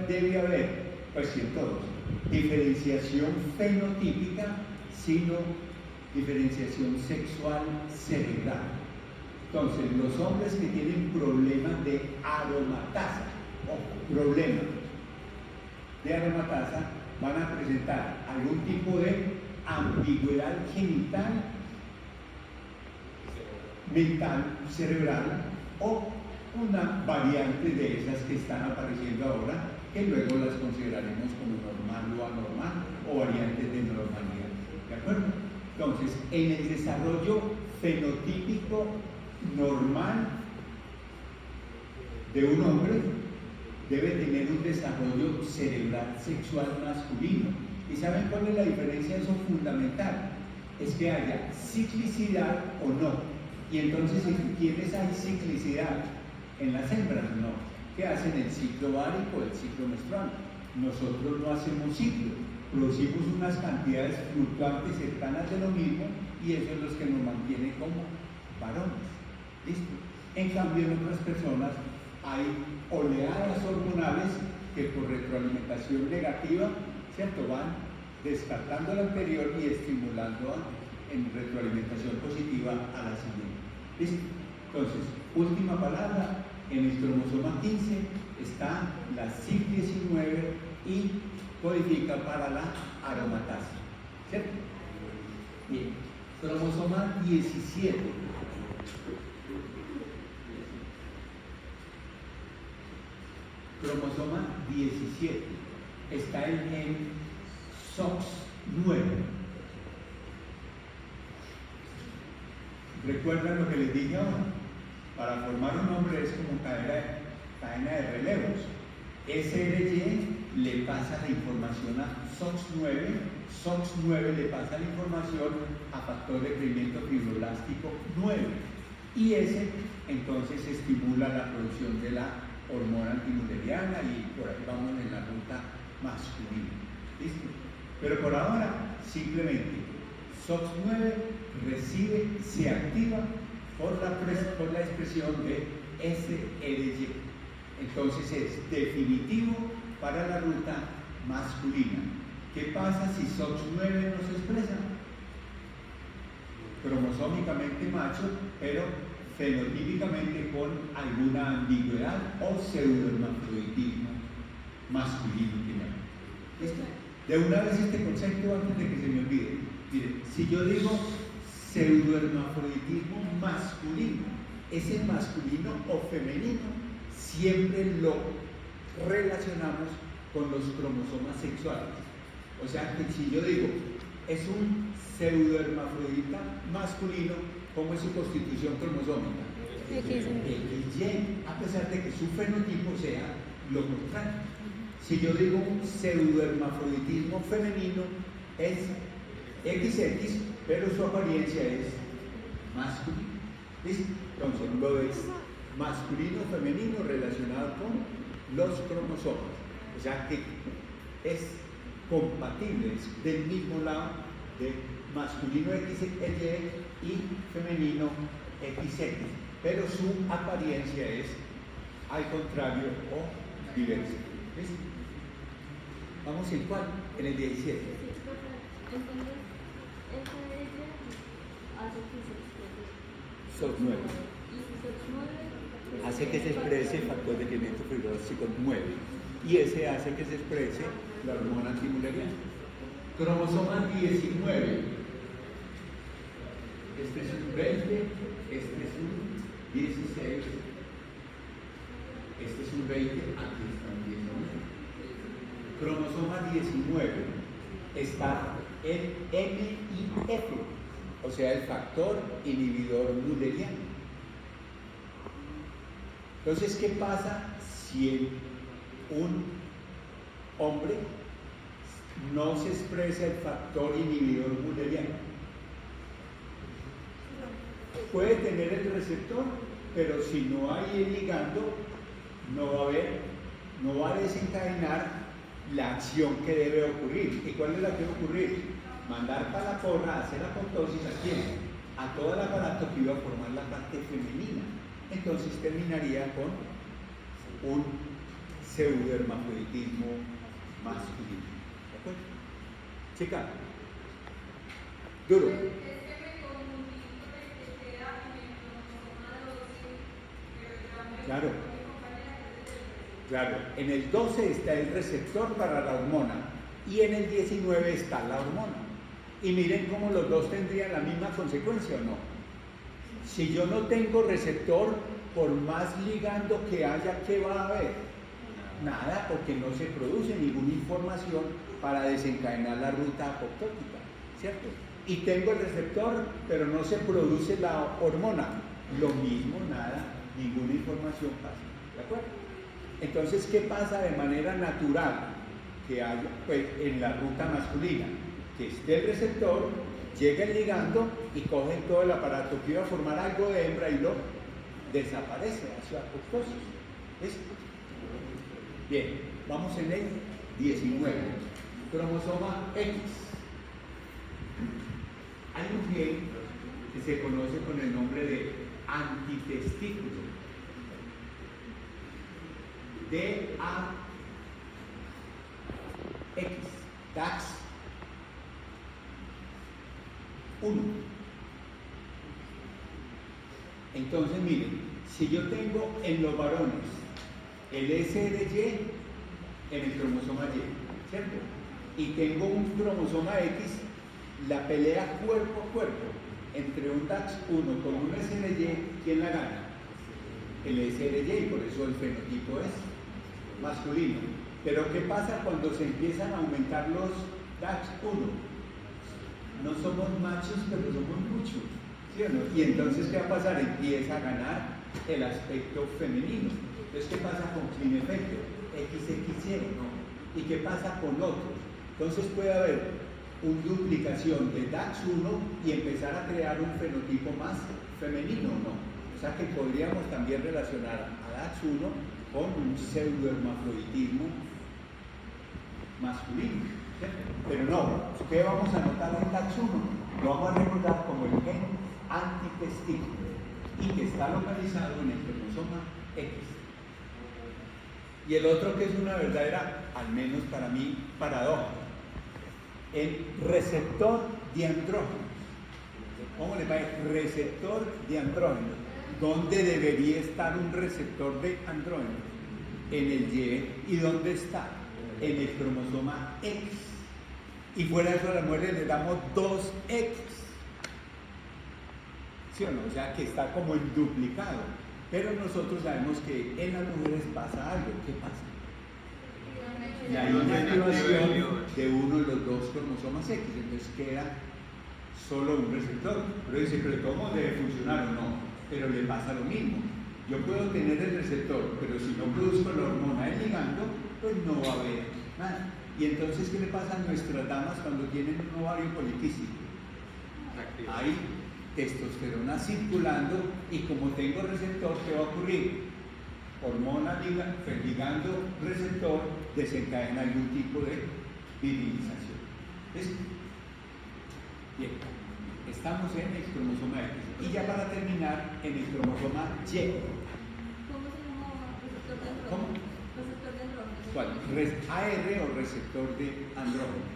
debe haber, pues sí en todos, diferenciación fenotípica, sino diferenciación sexual cerebral. Entonces, los hombres que tienen problemas de aromatasa, o problemas de aromatasa, van a presentar algún tipo de ambigüedad genital, mental, cerebral, o una variante de esas que están apareciendo ahora, que luego las consideraremos como normal o anormal o variantes de normalidad. ¿De acuerdo? Entonces, en el desarrollo fenotípico normal de un hombre, debe tener un desarrollo cerebral sexual masculino. ¿Y saben cuál es la diferencia de eso fundamental? Es que haya ciclicidad o no. Y entonces, si tú tienes, hay ciclicidad en las hembras, no. ¿Qué hacen el ciclo ovárico, el ciclo menstrual? Nosotros no hacemos ciclo, producimos unas cantidades fluctuantes cercanas de lo mismo y eso es lo que nos mantiene como varones. ¿Listo? En cambio, en otras personas hay oleadas hormonales que por retroalimentación negativa, ¿cierto?, van descartando la anterior y estimulando en retroalimentación positiva a la siguiente. ¿Listo? Entonces, última palabra, en el cromosoma 15 está la CYP19 y codifica para la aromatasa. ¿Cierto? Bien, cromosoma 17. Cromosoma 17 está el gen SOX9. ¿Recuerdan lo que les dije ahora? Para formar un hombre es como cadena de relevos. SRY le pasa la información a SOX9, SOX9 le pasa la información a factor de crecimiento fibroblástico 9 y ese entonces estimula la producción de la hormona antimuleriana y por ahí vamos en la ruta masculina. ¿Listo? Pero por ahora simplemente SOX9 recibe, se activa por la expresión de SRY. Entonces es definitivo para la ruta masculina. ¿Qué pasa si SOX9 no se expresa? Cromosómicamente macho, pero fenotípicamente con alguna ambigüedad o pseudohermafroditismo masculino primero. ¿Listo? De una vez este concepto antes de que se me olvide. Miren, si yo digo pseudohermafroditismo masculino, ese masculino o femenino siempre lo relacionamos con los cromosomas sexuales. O sea que si yo digo es un pseudohermafrodita masculino, ¿cómo es su constitución cromosómica? XY, a pesar de que su fenotipo sea lo contrario. Si yo digo un pseudohermafroditismo femenino, es XX, pero su apariencia es masculina. ¿Listo? Entonces lo es masculino femenino relacionado con los cromosomas. O sea que es compatible, es del mismo lado de masculino XY y femenino XX, pero su apariencia es al contrario o diversa. ¿Listo? Vamos en cuál, en el 17. Entonces, esa ella hace que se exprese. SOX9. Y SOX9 Hace que se exprese el factor de crecimiento fibroblástico 9 y ese hace que se exprese la hormona antimuleriana. Cromosoma 19. Este es un 20, este es un 16, este es un 20, aquí está un 19. Cromosoma 19 está el MIF, o sea, el factor inhibidor mulleriano. Entonces, ¿qué pasa si un hombre no se expresa el factor inhibidor mulleriano? Puede tener el receptor, pero si no hay el ligando, no va a desencadenar la acción que debe ocurrir. ¿Y cuál es la que debe ocurrir? Mandar para la porra, hacer apoptosis a quién? A todo el aparato que iba a formar la parte femenina. Entonces terminaría con un pseudohermafroditismo masculino. ¿De acuerdo? Chica, duro. Claro. Claro, en el 12 está el receptor para la hormona y en el 19 está la hormona. Y miren cómo los dos tendrían la misma consecuencia, ¿o no? Si yo no tengo receptor, por más ligando que haya, ¿qué va a haber? nada, porque no se produce ninguna información para desencadenar la ruta apoptótica, ¿cierto? Y tengo el receptor, pero no se produce la hormona. Lo mismo, nada, ninguna información pasa, ¿de acuerdo? Entonces, ¿qué pasa de manera natural? Que haya, pues, en la ruta masculina, que esté el receptor, llega el ligando y coge todo el aparato que iba a formar algo de hembra y lo desaparece hacia apoptosis. ¿Listo? Bien, vamos en el 19, cromosoma X. Hay un gen que se conoce con el nombre de antitestículo. DAX 1. Entonces, miren, si yo tengo en los varones el SRY en el cromosoma Y, ¿cierto? Y tengo un cromosoma X, la pelea cuerpo a cuerpo entre un DAX1 con un SRY, ¿quién la gana? El SRY, por eso el fenotipo es masculino. Pero ¿qué pasa cuando se empiezan a aumentar los DAX1? No somos machos, pero somos muchos, ¿sí o no? Y entonces, ¿qué va a pasar? Empieza a ganar el aspecto femenino. Entonces, ¿qué pasa con Klinefelter? XXY, ¿no? ¿Y qué pasa con otros? Entonces puede haber una duplicación de DAX1 y empezar a crear un fenotipo más femenino, ¿no? O sea que podríamos también relacionar a DAX1 con un pseudohermafroditismo masculino, ¿cierto? Pero no, ¿qué vamos a notar en DAX1? Lo vamos a recordar como el gen antitestículo y que está localizado en el cromosoma X. Y el otro que es una verdadera, al menos para mí, paradoja, el receptor de andrógenos. ¿Cómo le va a decir? Receptor de andrógenos. ¿Dónde debería estar un receptor de andrógenos? En el Y. ¿Y dónde está? En el cromosoma X. Y fuera de eso a las mujeres le damos 2X. ¿Sí o no? O sea que está como en duplicado. Pero nosotros sabemos que en las mujeres pasa algo. ¿Qué pasa? La inactivación de uno de los dos cromosomas X. Entonces queda solo un receptor. Pero dice, pero ¿cómo debe funcionar o no? Pero le pasa lo mismo. Yo puedo tener el receptor, pero si no produzco la hormona del ligando, pues no va a haber nada. Y entonces, ¿qué le pasa a nuestras damas cuando tienen un ovario poliquístico? Hay testosterona circulando y como tengo receptor, ¿qué va a ocurrir? Hormona ligando receptor desencadena algún tipo de virilización. ¿Listo? Bien, estamos en el cromosoma X. Y ya para terminar, en el cromosoma Y. ¿Cómo se llama receptor de andrógeno? ¿Cómo? Receptor de andrógeno. ¿Cuál? AR o receptor de andrógenos.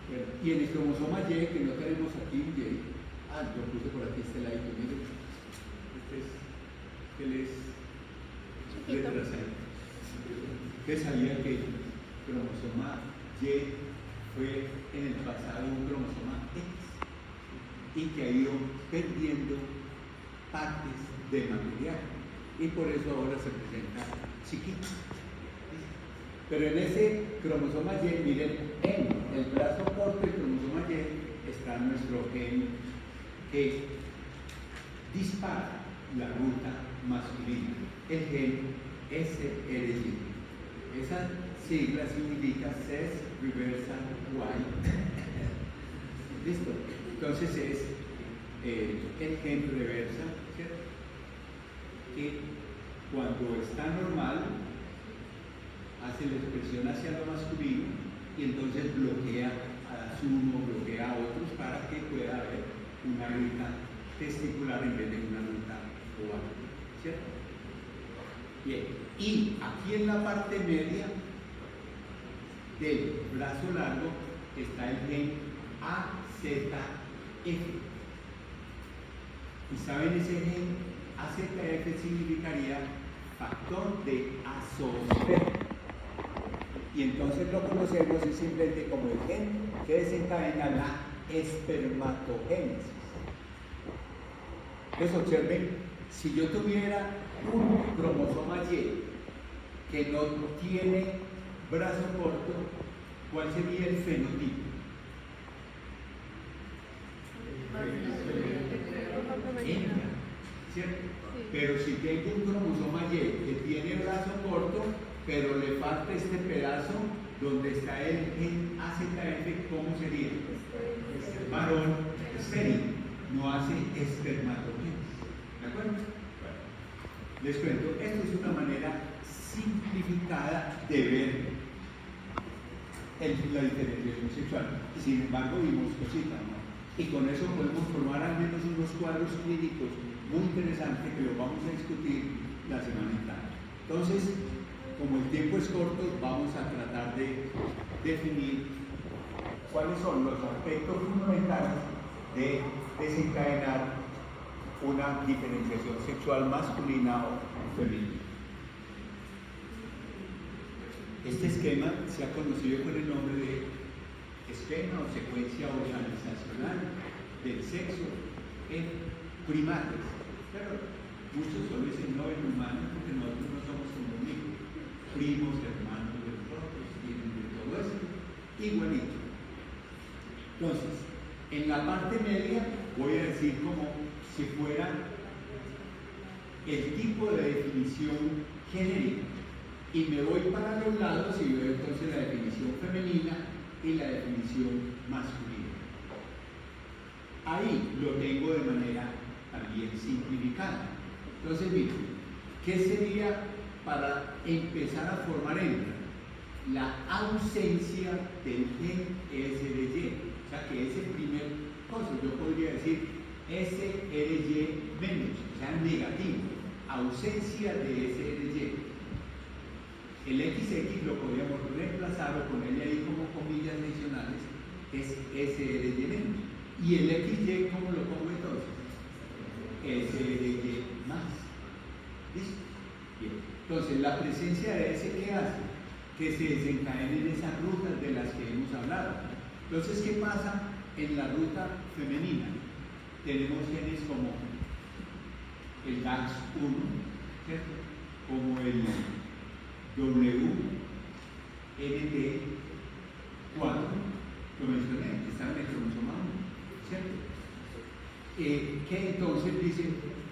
Bueno, y en el cromosoma Y, que no tenemos aquí un Y, lo puse por aquí este ladito, miren. Él es retrasado. Usted sabía que el cromosoma Y fue en el pasado un cromosoma X y que ha ido perdiendo partes de material y por eso ahora se presenta chiquito. Pero en ese cromosoma Y, miren, en el brazo corto del cromosoma Y está nuestro gen que dispara la ruta masculina, el gen SRY. Esa sigla significa Sex Reversal Y. ¿Listo? Entonces es el gen reversa, ¿cierto? Que cuando está normal hace la expresión hacia lo masculino y entonces bloquea a uno, bloquea a otros para que pueda haber una ruta testicular en vez de una ruta oval, ¿cierto? Bien, y aquí en la parte media del brazo largo está el gen AZF. Y saben, ese gen AZF significaría factor de asociación. Y entonces lo conocemos es simplemente como el gen que desencadena la espermatogénesis. Entonces observen, si yo tuviera un cromosoma Y que no tiene brazo corto, ¿cuál sería el fenotipo? Hembra, ¿cierto? Pero si tengo un cromosoma Y que tiene brazo corto, pero le falta este pedazo donde está el gen AZF, ¿cómo sería? Varón estéril, no hace espermatogénesis. ¿De acuerdo? Bueno, les cuento, esto es una manera simplificada de ver la diferenciación sexual. Sin embargo, vimos cositas, ¿no? Y con eso podemos formar al menos unos cuadros clínicos muy interesantes que los vamos a discutir la semana entrante. Entonces, como el tiempo es corto, vamos a tratar de definir cuáles son los aspectos fundamentales de desencadenar una diferenciación sexual masculina o femenina. Este esquema se ha conocido con el nombre de esquema o secuencia organizacional del sexo en primates. Pero muchos solo dicen no en humanos porque nosotros no somos como amigos, primos, hermanos de nosotros, tienen de todo esto, igualito. Entonces, en la parte media voy a decir como si fuera el tipo de definición genérica. Y me voy para los lados y veo entonces la definición femenina y la definición masculina. Ahí lo tengo de manera también simplificada. Entonces, miren, ¿qué sería para empezar a formar hembra? La ausencia del gen SRY. O sea, que ese primer cosa, yo podría decir SRY menos, o sea, negativo, ausencia de SRY. El XX lo podríamos reemplazar o ponerle ahí como comillas adicionales, es SRY menos. ¿Y el XY cómo lo pongo entonces? SRY más. ¿Listo? Bien. Entonces, la presencia de ese, ¿qué hace? Que se desencadenen esas rutas de las que hemos hablado. Entonces, ¿qué pasa en la ruta femenina? Tenemos genes como el DAX1, ¿cierto? Como el WNT4, lo mencioné, que está en el cromosoma 1, ¿cierto? Que entonces dice,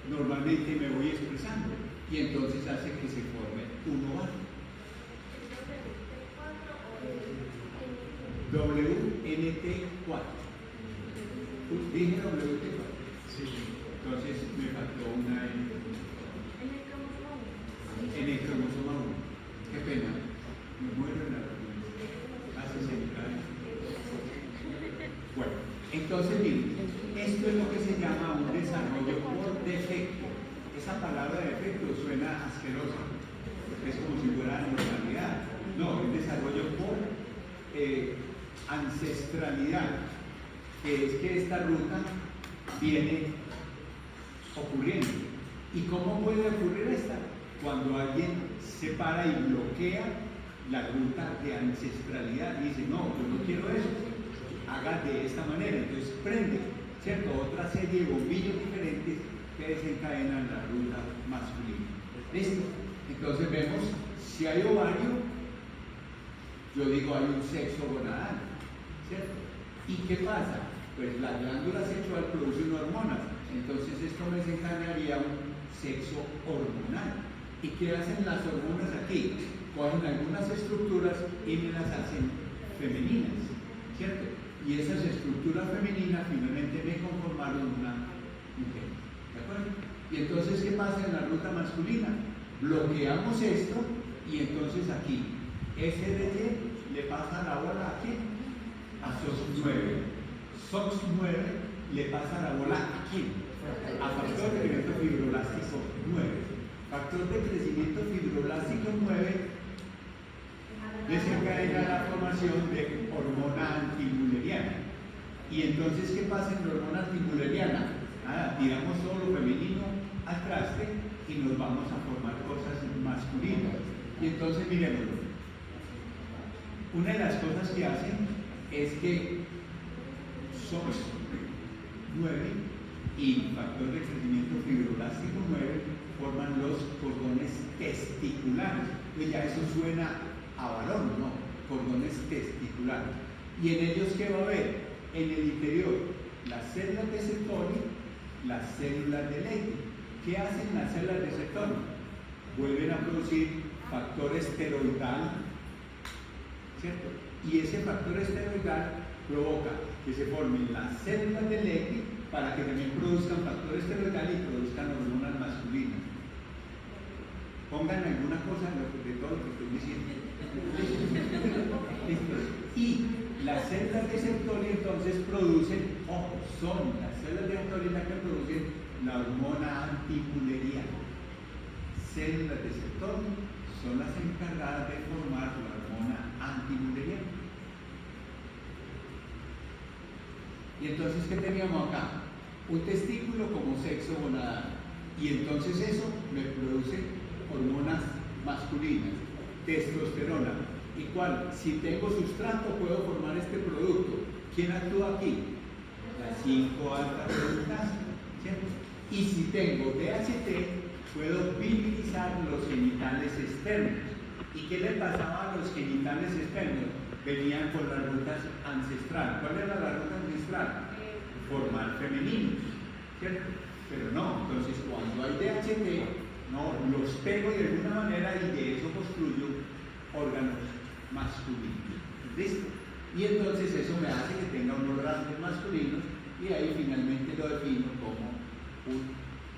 normalmente me voy expresando, y entonces hace que se forme un ovario. WNT4. Dije WNT4. Sí. Entonces me faltó una en el cromosoma 1. Qué pena. Me muero en la hace 60 años. Bueno, entonces miren, esto es lo que se llama un desarrollo por defecto. Esa palabra defecto suena asquerosa, porque es como si fuera anormalidad. No, es desarrollo por ancestralidad, que es que esta ruta viene ocurriendo. ¿Y cómo puede ocurrir esta? Cuando alguien se para y bloquea la ruta de ancestralidad y dice, no, yo no quiero eso, haga de esta manera, entonces prende, ¿cierto? Otra serie de bombillos diferentes que desencadenan la ruta masculina. ¿Listo? Entonces vemos, si hay ovario, yo digo hay un sexo gonadal, ¿cierto? ¿Y qué pasa? Pues la glándula sexual produce unas hormonas, entonces esto me desencadenaría un sexo hormonal. ¿Y qué hacen las hormonas aquí? Cogen algunas estructuras y me las hacen femeninas, ¿cierto? Y esas estructuras femeninas finalmente me conformaron una mujer, ¿de acuerdo? Y entonces, ¿qué pasa en la ruta masculina? Bloqueamos esto y entonces aquí, SRY le pasa la bola aquí a SOX9. SOX9 le pasa la bola aquí a factor de crecimiento fibroblástico 9. Factor de crecimiento fibroblástico 9 desencadena la formación de hormona antimuleriana. Y entonces, ¿qué pasa en la hormona antimuleriana? Nada, tiramos todo lo femenino al traste y nos vamos a formar cosas masculinas. Y entonces, miremoslo. Una de las cosas que hacen es que SOX9 y factor de crecimiento fibroblástico 9 forman los cordones testiculares. Pues ya eso suena a varón, ¿no? Cordones testiculares. ¿Y en ellos qué va a haber? En el interior, las células de Sertoli, las células de Leydig. ¿Qué hacen las células de Sertoli? Vuelven a producir factor esteroidal, ¿cierto? Y ese factor esteroidal provoca que se formen las células de Leydig para que también produzcan factor esteroidal y produzcan hormonas masculinas. Pongan alguna cosa de todo lo que estoy diciendo. Y las células de Sertoli entonces producen, ojo, son las células de Sertoli las que producen la hormona antimulleriana. Células de Sertoli son las encargadas de formar la hormona antimulleriana. Y entonces, ¿qué teníamos acá? Un testículo como sexo gonadal. Y entonces eso me produce hormonas masculinas, testosterona. ¿Y cuál? Si tengo sustrato, puedo formar este producto. ¿Quién actúa aquí? La 5-alfa reductasa, ¿cierto? Y si tengo DHT, puedo virilizar los genitales externos. ¿Y qué le pasaba a los genitales externos? Venían por las rutas ancestrales. ¿Cuál era la ruta ancestral? Formar femeninos, ¿cierto? Pero no, entonces cuando hay DHT, no, los pego de alguna manera y de eso construyo órganos masculinos. ¿Listo? Y entonces eso me hace que tenga unos rasgos masculinos y ahí finalmente lo defino como un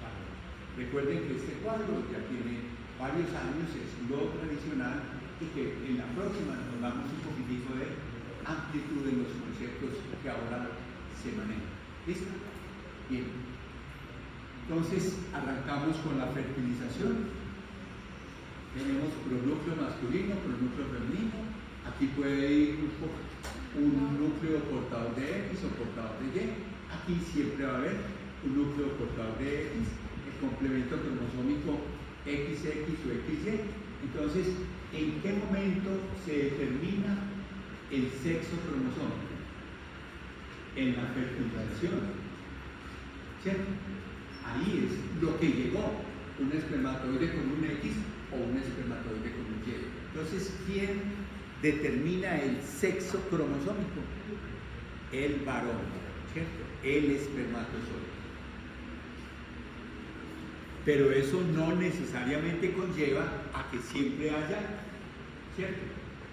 varón. Recuerden que este cuadro ya tiene varios años, es lo tradicional y que en la próxima nos damos un poquitico de amplitud de los conceptos que ahora se manejan. ¿Listo? Bien. Entonces arrancamos con la fertilización. Tenemos pronúcleo masculino, pronúcleo femenino. Aquí puede ir un núcleo portador de X o portador de Y. Aquí siempre va a haber un núcleo portador de X, el complemento cromosómico XX o XY. Entonces, ¿en qué momento se determina el sexo cromosómico? En la fertilización, ¿cierto? Ahí es lo que llegó, un espermatoide con un X o un espermatoide con un Y. Entonces, ¿quién determina el sexo cromosómico? El varón, ¿cierto? El espermatozoide. Pero eso no necesariamente conlleva a que siempre haya, ¿cierto?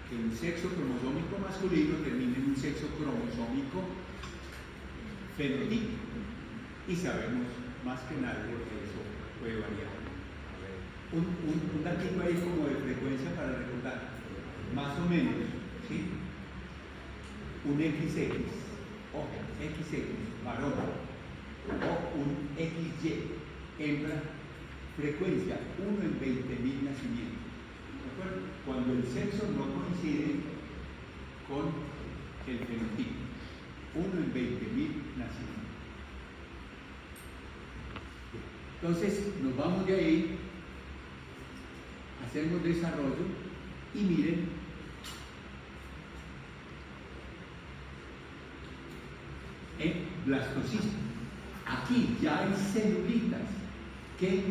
Que un sexo cromosómico masculino termine en un sexo cromosómico fenotípico. Y sabemos más que nadie que eso puede variar. Un datito ahí como de frecuencia para recordar. Más o menos, ¿sí? Un XX, o XX, varón, o un XY, hembra, frecuencia 1 en 20.000 nacimientos. ¿De acuerdo? Cuando el sexo no coincide con el fenotipo. 1 en 20.000 nacimientos. Entonces, nos vamos de ahí, hacemos desarrollo y miren, en blastocisto. Aquí ya hay celulitas que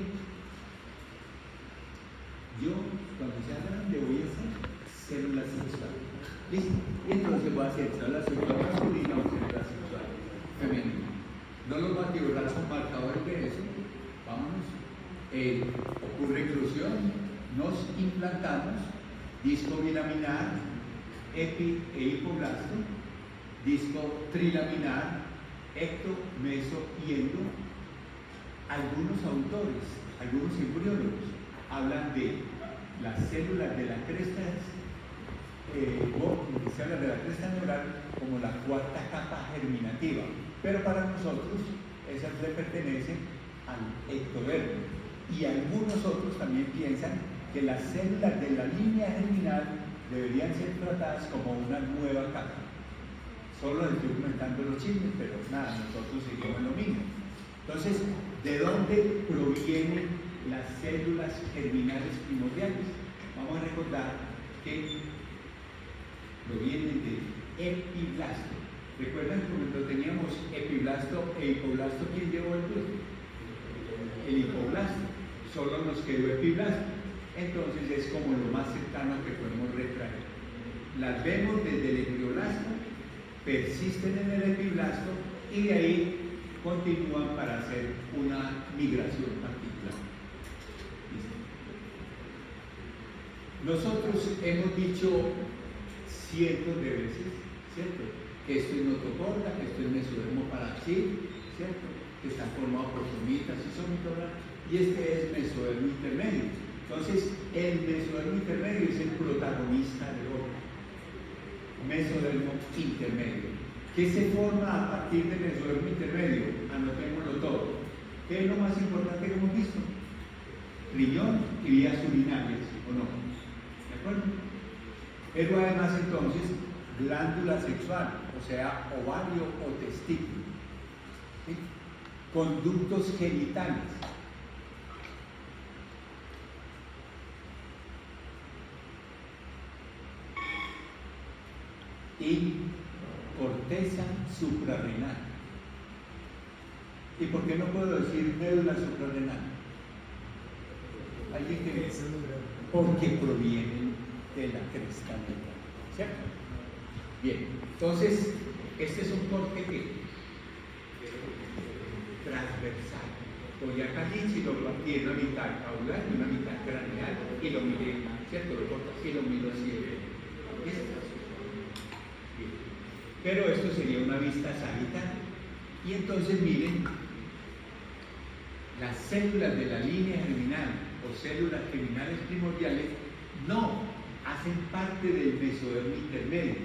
yo, cuando sea grande, voy a hacer células sexuales. ¿Listo? Y entonces voy a hacer células sexuales masculinas o células sexuales femeninas. No los voy a tiburar con marcadores de eso. Vámonos. Ocurre inclusión, nos implantamos disco bilaminar, epi e hipoblasto, disco trilaminar, ecto, meso y endo. Algunos autores, algunos embriólogos, hablan de las células de la cresta, células de la cresta neural como la cuarta capa germinativa, pero para nosotros esas le pertenecen al ectodermo. Y algunos otros también piensan que las células de la línea germinal deberían ser tratadas como una nueva capa. Solo les estoy comentando los chismes, pero nada, nosotros seguimos lo mismo. Entonces, ¿de dónde provienen las células germinales primordiales? Vamos a recordar que provienen del epiblasto. ¿Recuerdan cuando teníamos epiblasto e hipoblasto? ¿Quién llevó el grupo? El hipoblasto. solo nos quedó epiblasto. Entonces es como lo más cercano que podemos retraer. Las vemos desde el epiblasto, persisten en el epiblasto y de ahí continúan para hacer una migración particular. ¿Listo? Nosotros hemos dicho cientos de veces, ¿cierto?, que esto es notocorda, que esto es mesodermo paraxil, ¿cierto?, que está formado por somitas y somitoras, y este es mesodermo intermedio. Entonces, el mesodermo intermedio es el protagonista del órgano. Mesodermo intermedio. ¿Qué se forma a partir del mesodermo intermedio? Anotémoslo todo. ¿Qué es lo más importante que hemos visto? Riñón y vías urinarias, ¿o no? ¿De acuerdo? Pero además entonces, glándula sexual, o sea, ovario o testículo. ¿Sí? Conductos genitales. Y corteza suprarrenal. ¿Y por qué no puedo decir médula suprarrenal? ¿Alguien que ve? Porque provienen de la cresta renal, ¿cierto? Bien, entonces, este es un corte que transversal. Boyacá Lynch y lo partí en una mitad caudal y una mitad craneal y lo miré, ¿cierto? Lo corto así, lo miro así. Pero esto sería una vista sagital. Y entonces miren, las células de la línea germinal o células germinales primordiales no hacen parte del mesodermo intermedio,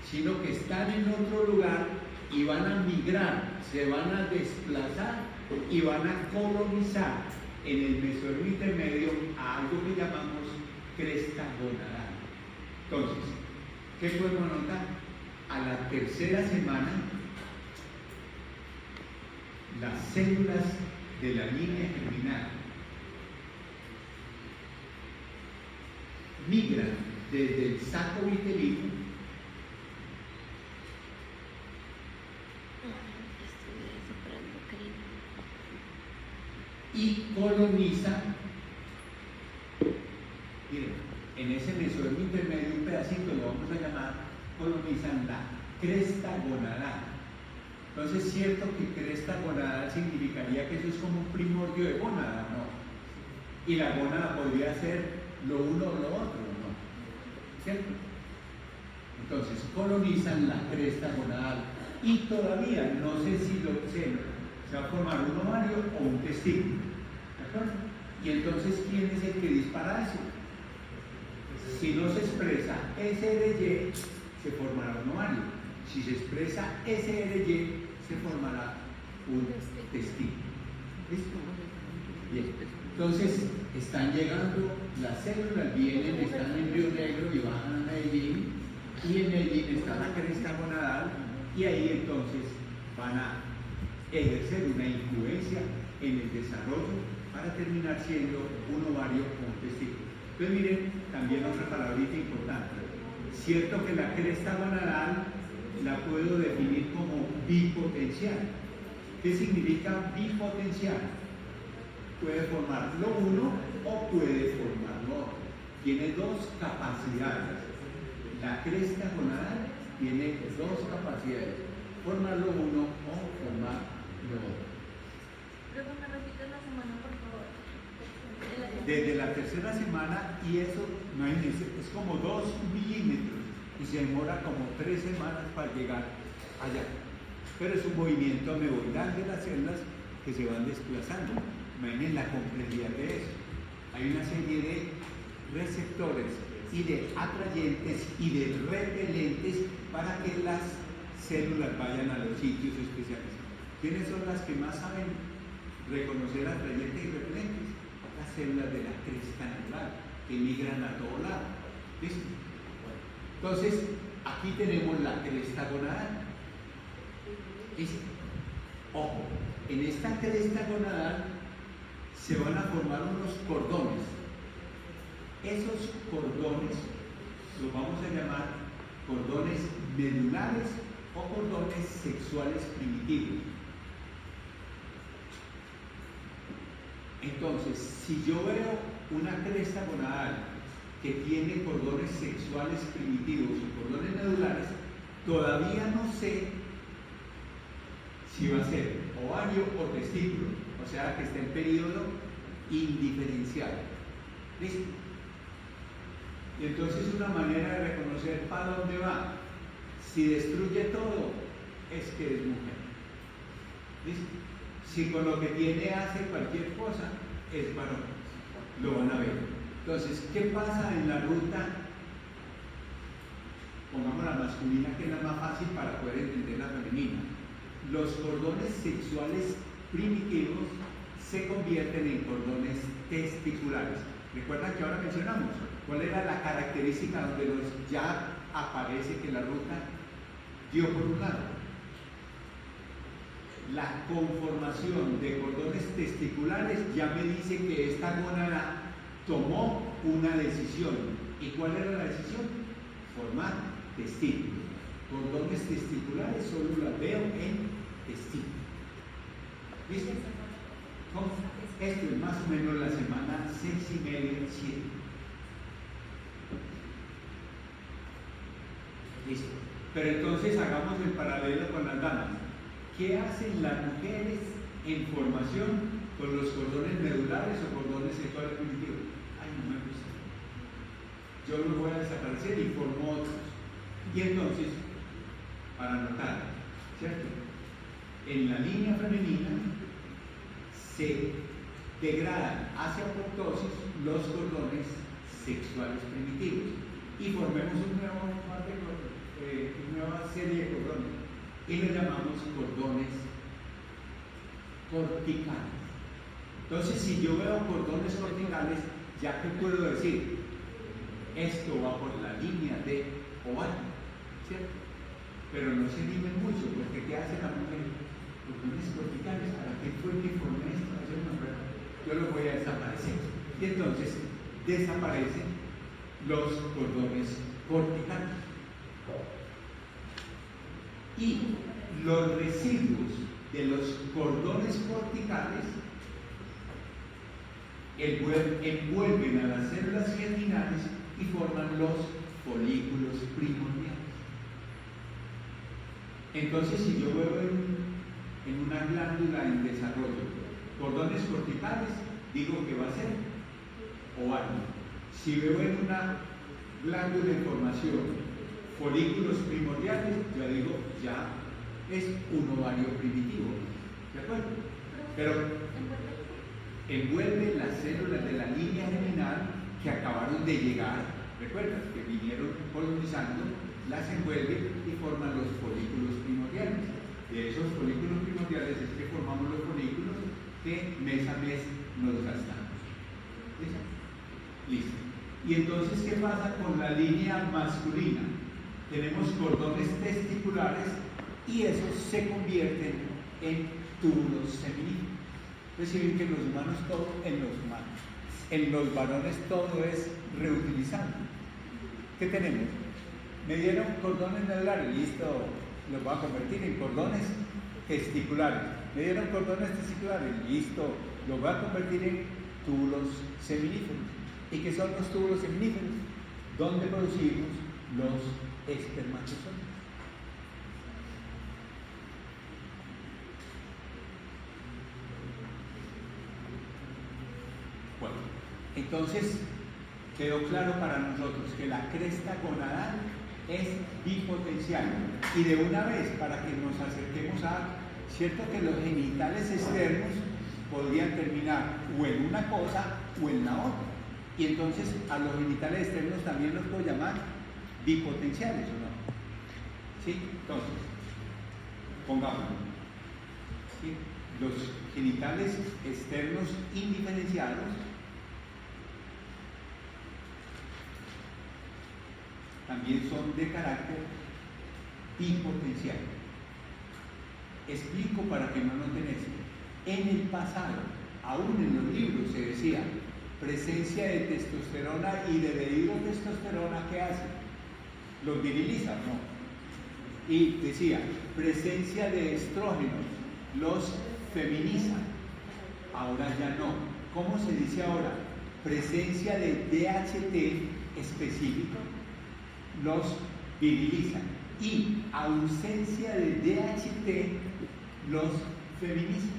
sino que están en otro lugar y van a migrar, se van a desplazar y van a colonizar en el mesodermo intermedio a algo que llamamos cresta gonadal. Entonces, ¿qué podemos notar? A la tercera semana, las células de la línea germinal migran desde el saco vitelino y colonizan, miren, en ese mesodermo intermedio, un pedacito lo vamos a llamar, colonizan la cresta gonadal. Entonces es cierto que cresta gonadal significaría que eso es como un primordio de gónada, ¿no? Y la gónada podría ser lo uno o lo otro, ¿no? ¿Cierto? Entonces colonizan la cresta gonadal y todavía no sé si se va a formar un ovario o un testículo, ¿de acuerdo? Y entonces, ¿quién es el que dispara eso? Si no se expresa SRY, se formará un ovario. Si se expresa SRY, se formará un testículo. ¿Listo? Bien. Entonces, están llegando las células, vienen, están en Río Negro y bajan a Medellín, y en Medellín está la cresta gonadal, y ahí entonces van a ejercer una influencia en el desarrollo para terminar siendo un ovario o un testículo. Entonces, miren, también otra palabrita importante. Cierto que la cresta gonadal la puedo definir como bipotencial. ¿Qué significa bipotencial? Puede formar lo uno o puede formar lo otro. Tiene dos capacidades. La cresta gonadal tiene dos capacidades: formar lo uno o formar lo otro. Luego me repites la semana, por favor. Desde la tercera semana, y eso, imagínense, es como 2 milímetros y se demora como 3 semanas para llegar allá. Pero es un movimiento ameboidal de las células que se van desplazando. Imaginen la complejidad de eso. Hay una serie de receptores y de atrayentes y de repelentes para que las células vayan a los sitios especiales. ¿Quiénes son las que más saben reconocer atrayentes y repelentes? Las células de la cresta anular, que migran a todo lado. ¿Listo? Bueno, entonces, aquí tenemos la cresta gonadal. ¿Listo? Ojo, en esta cresta gonadal se van a formar unos cordones. Esos cordones los vamos a llamar cordones medulares o cordones sexuales primitivos. Entonces, si yo veo una cresta gonadal que tiene cordones sexuales primitivos o cordones medulares, todavía no sé si va a ser ovario o testículo, o sea que está en periodo indiferenciado. ¿Listo? Y entonces una manera de reconocer para dónde va, si destruye todo, es que es mujer. ¿Listo? Si con lo que tiene hace cualquier cosa, es varón. Lo van a ver. Entonces, ¿qué pasa en la ruta? Pongamos la masculina, que es la más fácil para poder entender la femenina. Los cordones sexuales primitivos se convierten en cordones testiculares. ¿Recuerdan que ahora mencionamos cuál era la característica donde ya aparece que la ruta dio por un lado? La conformación de cordones testiculares ya me dice que esta gónada tomó una decisión. ¿Y cuál era la decisión? Formar testículos. Cordones testiculares solo las veo en testículos. ¿Listo? ¿Cómo? Esto es más o menos la semana 6:30, 7. Listo. Pero entonces hagamos el paralelo con las damas. ¿Qué hacen las mujeres en formación con los cordones medulares o cordones sexuales primitivos? Ay, no me gusta. Yo los voy a desaparecer y formo otros. Y entonces, para notar, ¿cierto? En la línea femenina se degradan hacia apoptosis los cordones sexuales primitivos y formemos una nueva serie de cordones y lo llamamos cordones corticales. Entonces, si yo veo cordones corticales, ya que puedo decir, esto va por la línea de ovario, ¿cierto? Pero no se limen mucho, porque ¿qué hace la mujer? Cordones corticales, ¿para qué fue que formé esto? Yo lo voy a desaparecer. Y entonces desaparecen los cordones corticales. Y los residuos de los cordones corticales envuelven a las células germinales y forman los folículos primordiales. Entonces, si yo veo en una glándula en desarrollo cordones corticales, digo que va a ser ovario. Si veo en una glándula en formación folículos primordiales, yo digo ya es un ovario primitivo. ¿De acuerdo? Pero envuelve las células de la línea germinal que acabaron de llegar, ¿recuerdas? Que vinieron colonizando, las envuelve y forman los folículos primordiales. De esos folículos primordiales es que formamos los folículos que mes a mes nos gastamos. ¿Listo? Y entonces, ¿qué pasa con la línea masculina? Tenemos cordones testiculares y esos se convierten en túbulos seminíferos. Es decir, que en los humanos todo, en los varones todo es reutilizable. ¿Qué tenemos? Me dieron cordones medulares, listo, los voy a convertir en cordones testiculares. Me dieron cordones testiculares, listo, los voy a convertir en túbulos seminíferos. ¿Y qué son los túbulos seminíferos? Donde producimos los espermatozoides. Bueno, entonces quedó claro para nosotros que la cresta gonadal es bipotencial. Y de una vez, para que nos acerquemos a, cierto que los genitales externos podrían terminar o en una cosa o en la otra. Y entonces a los genitales externos también los puedo llamar bipotenciales, ¿o no? ¿Sí? Entonces, pongámoslo. ¿Sí? Los genitales externos indiferenciados también son de carácter bipotencial. Explico para que no noten esto. En el pasado, aún en los libros se decía presencia de testosterona y de dihidrotestosterona, ¿qué hace? Los viriliza, ¿no? Y decía presencia de estrógenos, los feminiza. Ahora ya no. ¿cómo se dice ahora? Presencia de DHT específico los viriliza y ausencia de DHT los feminiza.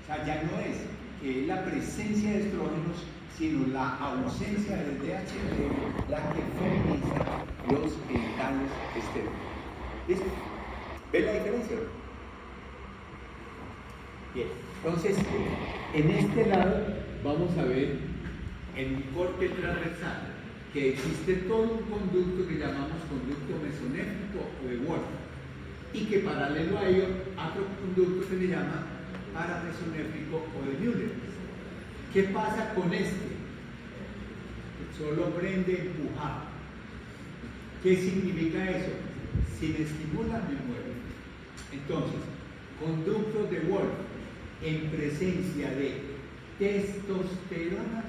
O sea, ya no es que la presencia de estrógenos, sino la ausencia del DHT la que feminiza los genitales externos. ¿Listo? ¿Ven la diferencia? Bien, entonces, en este lado vamos a ver en un corte transversal que existe todo un conducto que llamamos conducto mesonéfrico o de Wolff, y que paralelo a ello, otro conducto que le llama paramesonéfrico o de Müller. ¿Qué pasa con este? Solo aprende a empujar. ¿Qué significa eso? Si me estimula, me mueve. Entonces, conductos de Wolff en presencia de testosterona,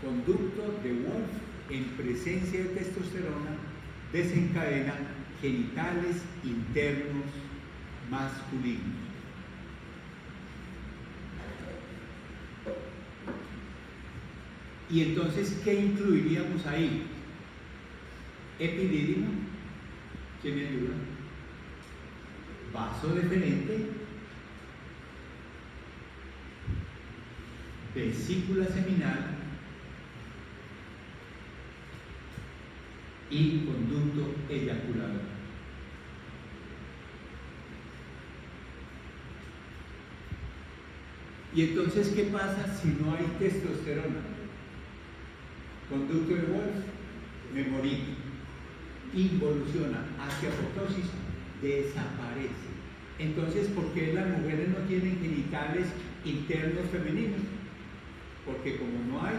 conducto de Wolff en presencia de testosterona desencadena genitales internos masculinos. Y entonces, ¿qué incluiríamos ahí? Epidídimo, ¿quién me ayuda? Vaso deferente, vesícula seminal y conducto eyaculador. Y entonces, ¿qué pasa si no hay testosterona? Conducto de Wolff, me morí. Involuciona hacia apoptosis, desaparece. Entonces, ¿por qué las mujeres no tienen genitales internos femeninos? Porque como no hay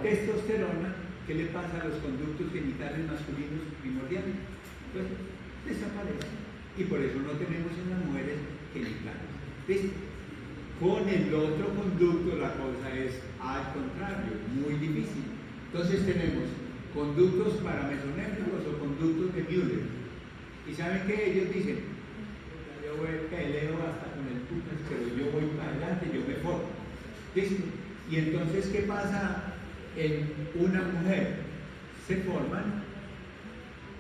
testosterona, ¿qué le pasa a los conductos genitales masculinos primordiales? Pues desaparecen. Y por eso no tenemos en las mujeres genitales. ¿Viste? Con el otro conducto la cosa es al contrario, muy difícil. Entonces tenemos conductos paramesonéfricos o conductos de Müller. ¿Y saben qué? Ellos dicen, yo peleo hasta con el putas, pero yo voy para adelante, yo me formo. ¿Listo? Y entonces, ¿qué pasa en una mujer? Se forman,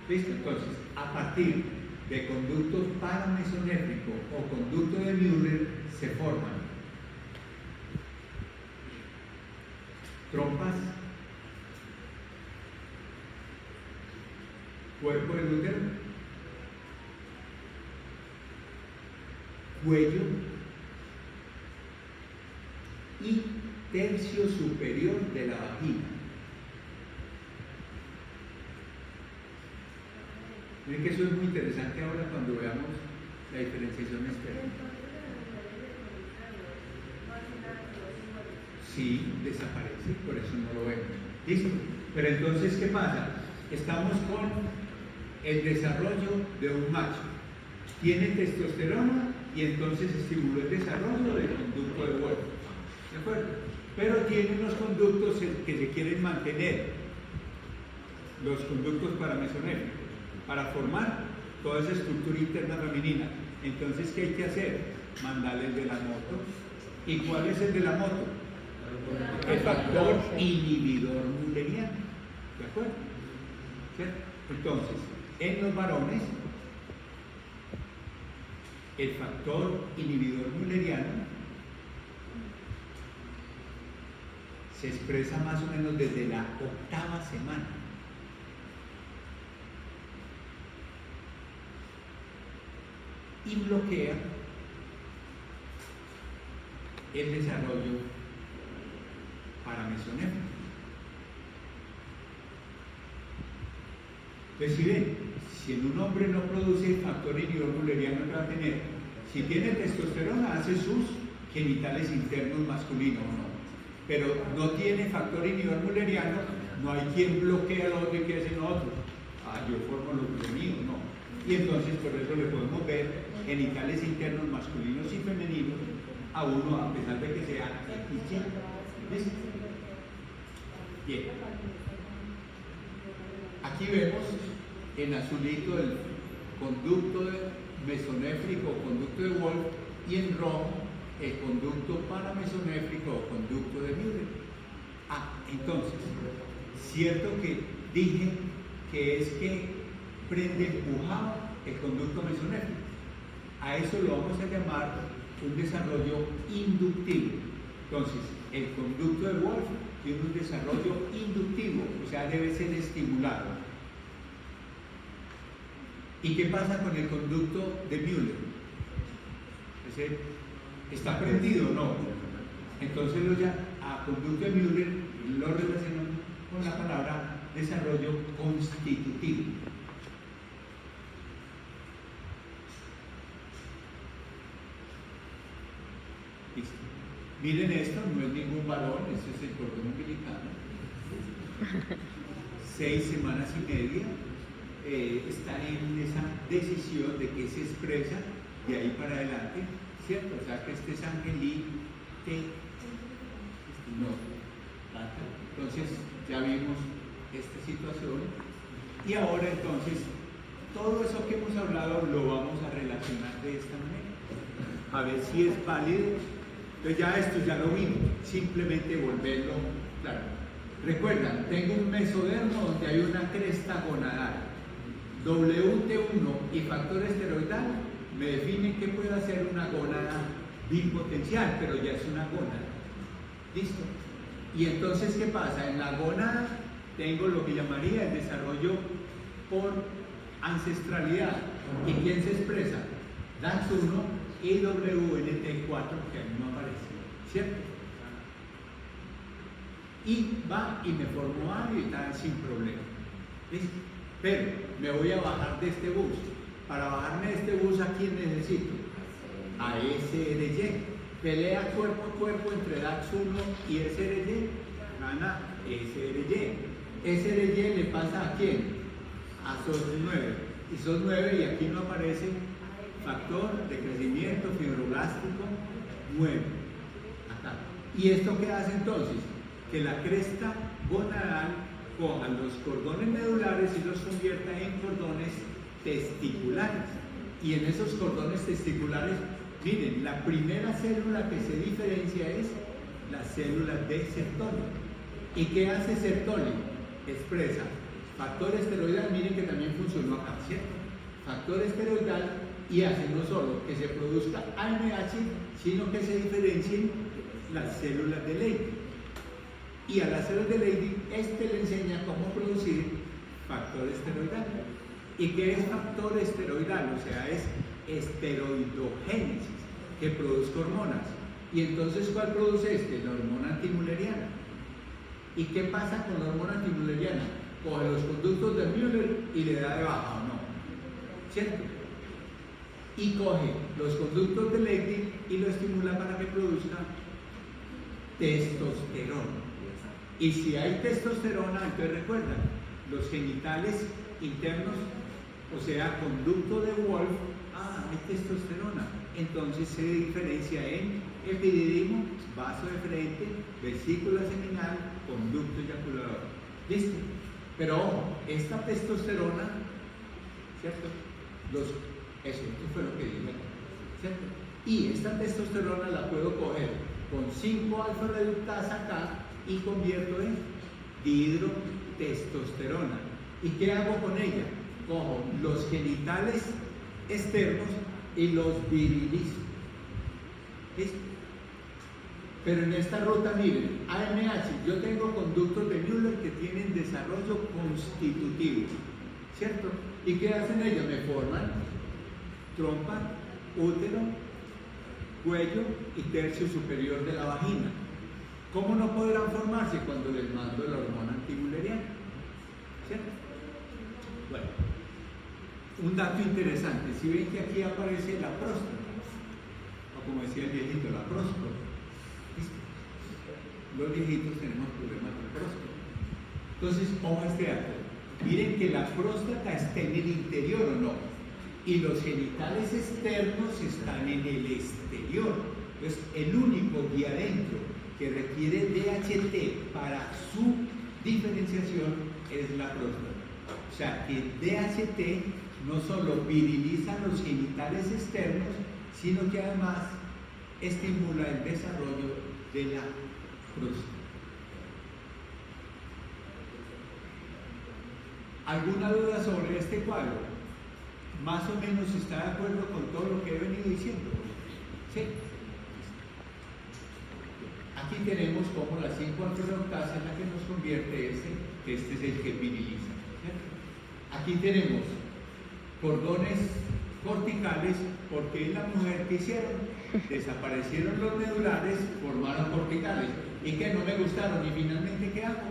¿listo? Entonces, a partir de conductos paramesonéfricos o conducto de Müller, se forman trompas, cuerpo del útero, cuello y tercio superior de la vagina. Miren que eso es muy interesante ahora cuando veamos la diferenciación externa. Sí, desaparece, por eso no lo vemos. ¿Listo? Pero entonces, ¿qué pasa? Estamos con el desarrollo de un macho. Tiene testosterona y entonces estimula el desarrollo del conducto de Wolff. ¿De acuerdo? Pero tiene unos conductos que se quieren mantener, los conductos paramesonéfricos, para formar toda esa estructura interna femenina. Entonces, ¿qué hay que hacer? Mandarle el de la moto. ¿Y cuál es el de la moto? El factor inhibidor mülleriano. ¿De acuerdo? ¿Cierto? Entonces, en los varones, el factor inhibidor mülleriano se expresa más o menos desde la 8ª semana. Y bloquea el desarrollo paramesonéfrico. Entonces, si ven, si en un hombre no produce factor inhibidor mülleriano, que va a tener, si tiene testosterona, hace sus genitales internos masculinos, ¿no? Pero no tiene factor inhibidor mülleriano, no hay quien bloquee al otro y que hace otro. Ah, yo formo lo mío, no. Y entonces por eso le podemos ver genitales internos masculinos y femeninos a uno, a pesar de que sea XY. ¿Listo? Bien. Aquí vemos en azulito el conducto mesonéfrico, conducto de Wolff, y en rojo el conducto paramesonéfrico o conducto de Müller. Entonces, cierto que dije que es que prende empujado el conducto mesonéfrico. A eso lo vamos a llamar un desarrollo inductivo. Entonces, el conducto de Wolff tiene un desarrollo inductivo, o sea, debe ser estimulado. ¿Y qué pasa con el conducto de Müller? ¿Está prendido o no? Entonces a conducto de Müller lo relacionamos con la palabra desarrollo constitutivo. Listo. Miren esto, no es ningún varón, esto es el cordón umbilical. 6 semanas y media. Está en esa decisión de que se expresa de ahí para adelante, ¿cierto? O sea que este es Angelí, no. Entonces ya vimos esta situación y ahora entonces todo eso que hemos hablado lo vamos a relacionar de esta manera, a ver si es válido. Entonces ya esto ya lo vimos, simplemente volverlo claro. Recuerdan, tengo un mesodermo donde hay una cresta gonadal. WT1 y factor esteroidal me definen que puede hacer una gónada bipotencial, pero ya es una gónada. ¿Listo? Y entonces, ¿qué pasa? En la gónada tengo lo que llamaría el desarrollo por ancestralidad. ¿Y quién se expresa? DAX1 y WNT4, que a mí no aparece, ¿cierto? Y va y me formo algo y tal sin problema. ¿Listo? Pero me voy a bajar de este bus. Para bajarme de este bus, ¿a quién necesito? A SRY. Pelea cuerpo a cuerpo entre DAX1 y SRY. Gana SRY. SRY le pasa ¿a quién? A SOS9. Y SOS9, y aquí no aparece factor de crecimiento fibroblástico 9. Acá. ¿Y esto qué hace entonces? Que la cresta gonadal coja los cordones medulares y los convierta en cordones testiculares. Y en esos cordones testiculares, miren, la primera célula que se diferencia es la célula de Sertoli. ¿Y qué hace Sertoli? Expresa factor esteroidal, miren que también funcionó acá, ¿cierto? Factor esteroidal y hace no solo que se produzca AMH, sino que se diferencien las células de Leydig. Y a las células de Leydig, le enseña cómo producir factor esteroidal. ¿Y qué es factor esteroidal? O sea, es esteroidogénesis, que produzca hormonas. ¿Y entonces cuál produce la hormona antimülleriana? ¿Y qué pasa con la hormona antimülleriana? Coge los conductos de Müller y le da de baja, ¿o no? ¿Cierto? Y coge los conductos de Leydig y lo estimula para que produzca testosterona. Y si hay testosterona, entonces recuerdan, los genitales internos, o sea, conducto de Wolff, hay testosterona. Entonces se diferencia en epididimo, vaso deferente, vesícula seminal, conducto eyaculador. ¿Listo? Pero ojo, esta testosterona, ¿cierto? Eso fue lo que dije, ¿cierto? Y esta testosterona la puedo coger con 5 alfa reductasa acá y convierto en dihidrotestosterona. ¿Y qué hago con ella? Cojo los genitales externos y los virilizo. ¿Listo? Pero en esta ruta, miren, AMH, yo tengo conductos de Müller que tienen desarrollo constitutivo, ¿cierto? ¿Y qué hacen ellos? Me forman trompa, útero, cuello y tercio superior de la vagina. ¿Cómo no podrán formarse cuando les mando la hormona antimülleriana? ¿Cierto? Bueno, un dato interesante, si ven que aquí aparece la próstata, o como decía el viejito, la próstata. ¿Listo? Los viejitos tenemos problemas con próstata. Entonces, ojo a este dato. Miren que la próstata está en el interior o no, y los genitales externos están en el exterior. Entonces, el único de adentro que requiere DHT para su diferenciación es la próstata. O sea, que DHT no solo viriliza los genitales externos, sino que además estimula el desarrollo de la próstata. ¿Alguna duda sobre este cuadro? ¿Más o menos está de acuerdo con todo lo que he venido diciendo? ¿Sí? Aquí tenemos como la 5-alfa-reductasa en la que nos convierte que este es el que viriliza. ¿Cierto? Aquí tenemos cordones corticales, porque en la mujer que hicieron, desaparecieron los medulares, formaron corticales, y que no me gustaron, y finalmente ¿qué hago?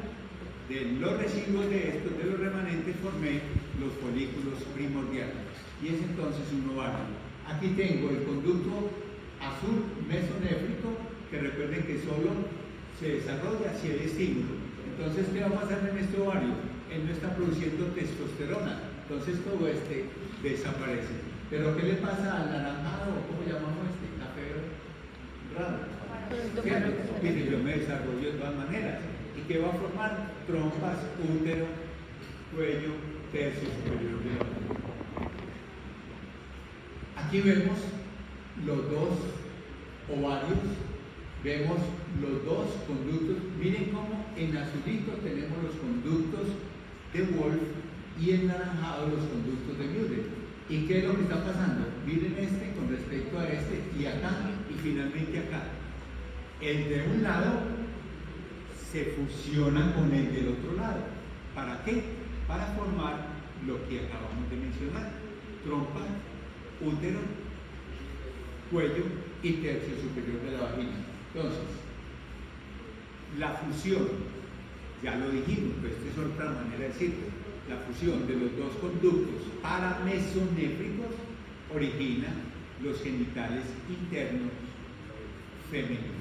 De los residuos de estos, de los remanentes, formé los folículos primordiales, y es entonces un ovario. Aquí tengo el conducto azul mesonéfrico, que recuerden que solo se desarrolla si hay estímulo. Entonces, ¿qué va a pasar en este ovario? Él no está produciendo testosterona, entonces todo este desaparece. Pero ¿qué le pasa al naranjado? ¿Cómo llamamos este? Café raro. ¿Cierto? Mire, yo me desarrollo de todas maneras. ¿Y qué va a formar? Trompas, útero, cuello, tercio superior de la vagina. Aquí vemos los dos ovarios, vemos los dos conductos. Miren cómo en azulito tenemos los conductos de Wolf y en naranjado los conductos de Müller. ¿Y qué es lo que está pasando? Miren este con respecto a este, y acá, y finalmente acá. El de un lado se fusiona con el del otro lado. ¿Para qué? Para formar lo que acabamos de mencionar: trompa, útero, cuello y tercio superior de la vagina. Entonces, la fusión, ya lo dijimos, pero esta es otra manera de decirlo. La fusión de los dos conductos paramesonéfricos origina los genitales internos femeninos.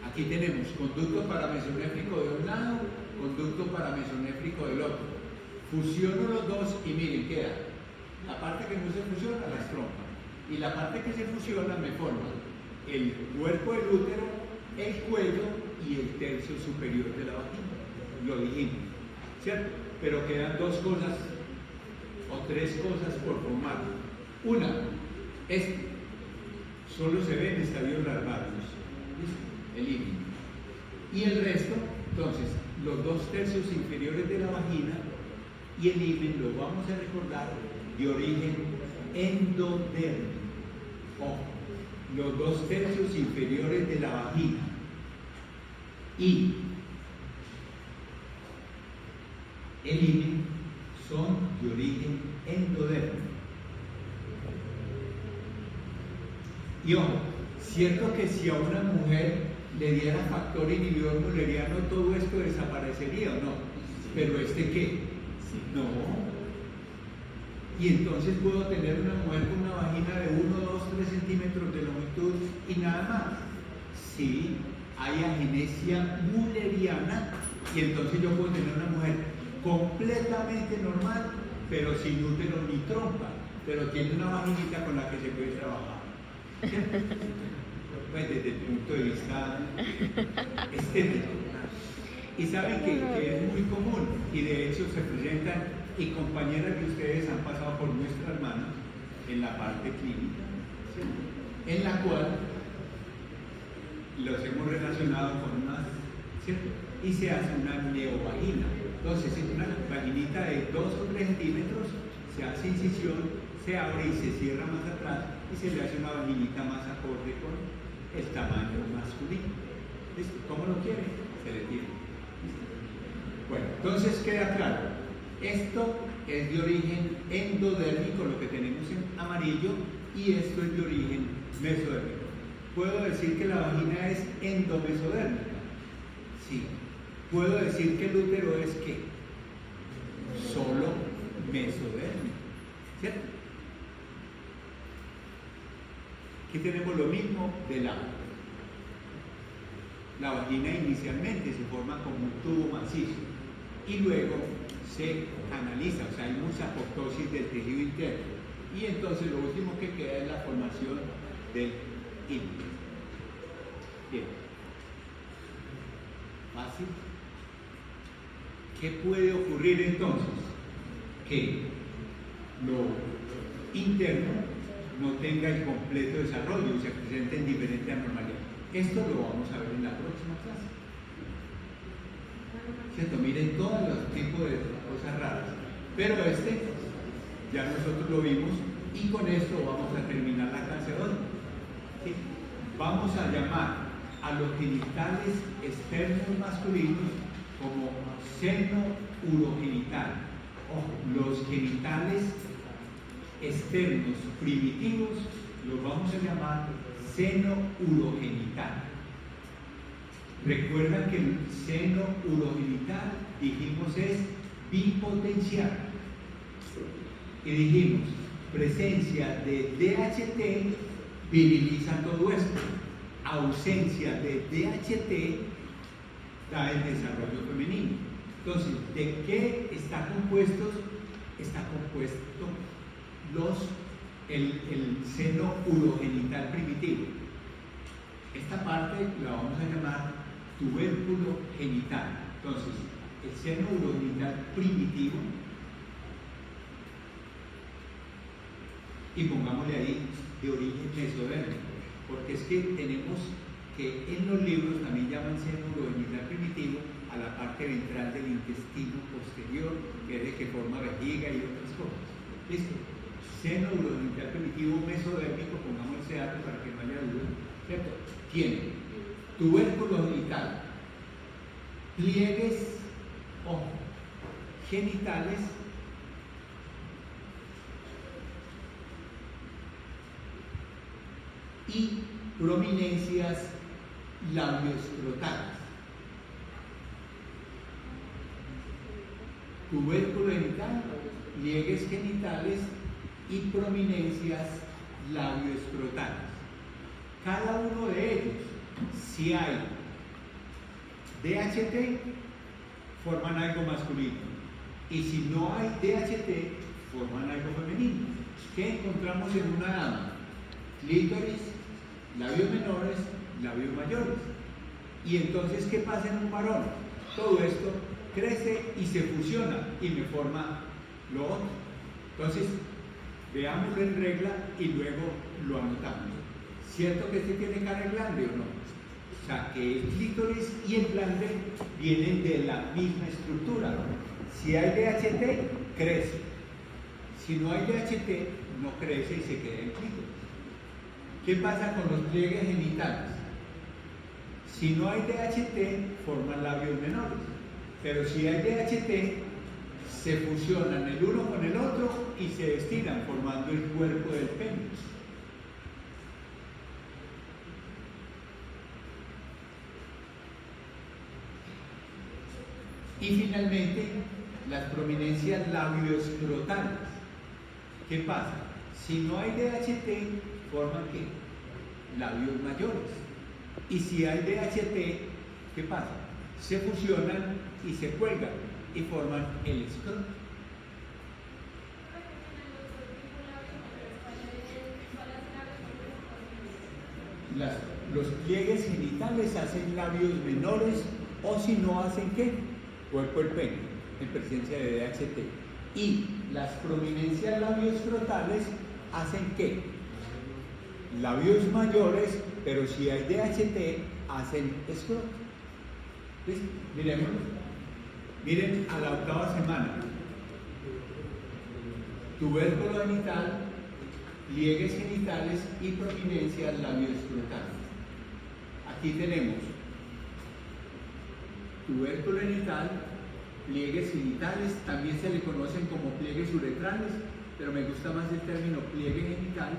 Aquí tenemos conducto paramesonéfrico de un lado, conducto paramesonéfrico del otro. Fusiono los dos y miren, queda la parte que no se fusiona, las trompas. Y la parte que se fusiona me forma el cuerpo del útero, el cuello y el tercio superior de la vagina. Lo dijimos, ¿cierto? Pero quedan dos cosas o tres cosas por formar. Una, solo se ve en estadios larvarios, el hímen. Y el resto, entonces, los dos tercios inferiores de la vagina y el himen lo vamos a recordar de origen endodérmico. Ojo, los dos tercios inferiores de la vagina y el himen son de origen endodérmico. Y ojo, cierto que si a una mujer le diera factor inhibidor mulleriano, todo esto desaparecería o no, pero ¿este qué? No. Y entonces puedo tener una mujer con una vagina de 1, 2, 3 centímetros de longitud y nada más. Sí, hay agenesia mulleriana, y entonces yo puedo tener una mujer completamente normal, pero sin útero ni trompa, pero tiene una vaginita con la que se puede trabajar. Pues desde el punto de vista estético. Y saben que es muy común, y de hecho se presentan, y compañeras de ustedes han pasado por nuestras manos en la parte clínica, ¿sí? En la cual los hemos relacionado con unas, ¿cierto? Y se hace una neovagina. Entonces, en una vaginita de 2 o 3 centímetros se hace incisión, se abre y se cierra más atrás, y se le hace una vaginita más acorde con el tamaño masculino. ¿Listo? ¿Cómo lo quiere? Se le tiene. ¿Listo? Bueno, entonces queda claro. Esto es de origen endodérmico, lo que tenemos en amarillo, y esto es de origen mesodérmico. ¿Puedo decir que la vagina es endomesodérmica? Sí. ¿Puedo decir que el útero es qué? Solo mesodérmico, ¿cierto? Aquí tenemos lo mismo de lado. La vagina inicialmente se forma como un tubo macizo y luego se canaliza, o sea, hay mucha apoptosis del tejido interno, y entonces lo último que queda es la formación del himen. Bien. ¿Fácil? ¿Qué puede ocurrir entonces? Que lo interno no tenga el completo desarrollo y se presente en diferente anormalidad. Esto lo vamos a ver en la próxima clase. ¿Cierto? Miren todos los tipos de cosas raras. Pero ya nosotros lo vimos y con esto vamos a terminar la clase de hoy. ¿Sí? Vamos a llamar a los genitales externos masculinos como seno urogenital. Ojo, los genitales externos primitivos los vamos a llamar seno urogenital. Recuerdan que el seno urogenital, dijimos, es bipotencial. Y dijimos, presencia de DHT viriliza todo esto. Ausencia de DHT da el desarrollo femenino. Entonces, ¿de qué está compuesto? Está compuesto el seno urogenital primitivo. Esta parte la vamos a llamar tubérculo genital. Entonces, el seno urogenital primitivo, y pongámosle ahí de origen mesodérmico, porque es que tenemos que en los libros también llaman seno urogenital primitivo a la parte ventral del intestino posterior, que es el que forma vejiga y otras cosas. ¿Listo? Seno urogenital primitivo mesodérmico, pongamos ese dato para que no haya duda, ¿cierto? Tiene tubérculo genital, pliegues genitales, y prominencias labioescrotales. Tubérculo genital, pliegues genitales y prominencias labioescrotales. Cada uno de ellos, si hay DHT, forman algo masculino. Y si no hay DHT, forman algo femenino. ¿Qué encontramos en una dama? Clítoris, labios menores, labios mayores. Y entonces, ¿qué pasa en un varón? Todo esto crece y se fusiona y me forma lo otro. Entonces, veámoslo en regla y luego lo anotamos. ¿Cierto que este tiene cara de glande o no? O sea, que el clítoris y el glande vienen de la misma estructura. Si hay DHT, crece. Si no hay DHT, no crece y se queda en clítoris. ¿Qué pasa con los pliegues genitales? Si no hay DHT, forman labios menores. Pero si hay DHT, se fusionan el uno con el otro y se estiran, formando el cuerpo del pene. Y finalmente, las prominencias labioescrotales. ¿Qué pasa? Si no hay DHT, forman ¿qué? Labios mayores. Y si hay DHT, ¿qué pasa? Se fusionan y se cuelgan y forman el escroto. Los pliegues genitales hacen labios menores o si no hacen ¿qué? Cuerpo del pene, en presencia de DHT. Y las prominencias labioescrotales hacen ¿qué? Labios mayores, pero si hay DHT, hacen escroto. ¿Listo? Miremoslo. Miren a la octava semana. Tubérculo genital, pliegues genitales y prominencias labioescrotales. Aquí tenemos tubérculo genital, pliegues genitales, también se le conocen como pliegues uretrales, pero me gusta más el término pliegue genital,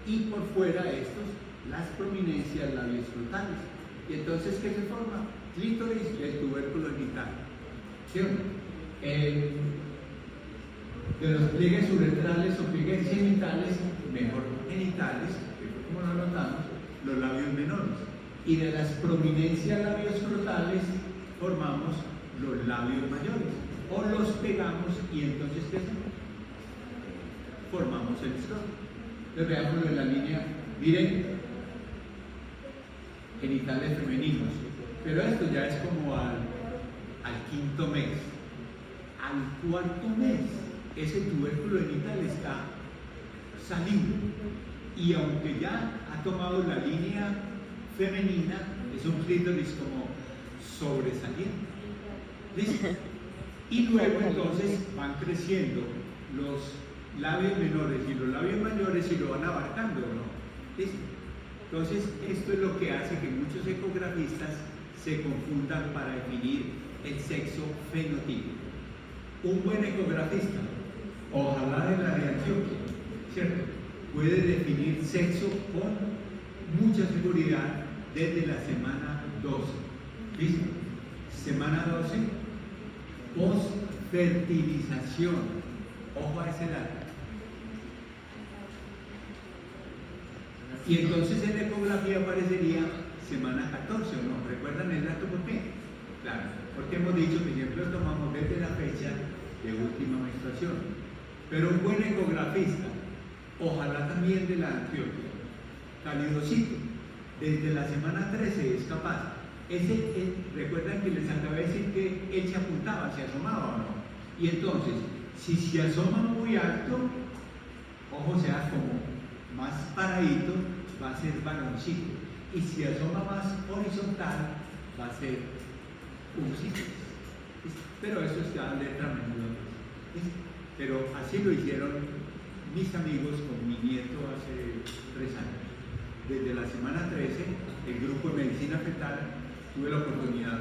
y por fuera de estos, las prominencias labioescrotales. Y entonces, ¿qué se forma? Clítoris del tubérculo genital. ¿Sí o no? De los pliegues uretrales o pliegues genitales, mejor genitales, que fue como lo notamos, los labios menores. Y de las prominencias labioescrotales formamos los labios mayores. O los pegamos y entonces ¿qué hacemos? Formamos el escroto. Entonces veámoslo en la línea directa. Genitales femeninos. Pero esto ya es como al quinto mes. al cuarto mes ese tubérculo genital está saliendo. Y aunque ya ha tomado la línea femenina, es un clítoris como sobresaliente. ¿Listo? Y luego entonces van creciendo los labios menores y los labios mayores y lo van abarcando, ¿no? ¿Listo? Entonces esto es lo que hace que muchos ecografistas se confundan para definir el sexo fenotípico. Un buen ecografista, ojalá de la de Antioquia, ¿cierto?, puede definir sexo con mucha seguridad desde la semana 12. ¿Listo? Semana 12, posfertilización. Ojo a ese dato. Y entonces en la ecografía aparecería semana 14, ¿o no? ¿Recuerdan el dato por qué? Claro, porque hemos dicho que siempre lo tomamos desde la fecha de última menstruación. Pero un buen ecografista, ojalá también de la Antioquia, calidocito, desde la semana 13 es capaz. Recuerdan que les acabé de decir que él se apuntaba, se asomaba o no. Y entonces, si se asoma muy alto, ojo, sea como más paradito, va a ser varoncito. Y si asoma más horizontal, va a ser un ciclo. Pero eso está en letra menuda. Pero así lo hicieron mis amigos con mi nieto hace 3 años. Desde la semana 13, el grupo de medicina fetal, tuve la oportunidad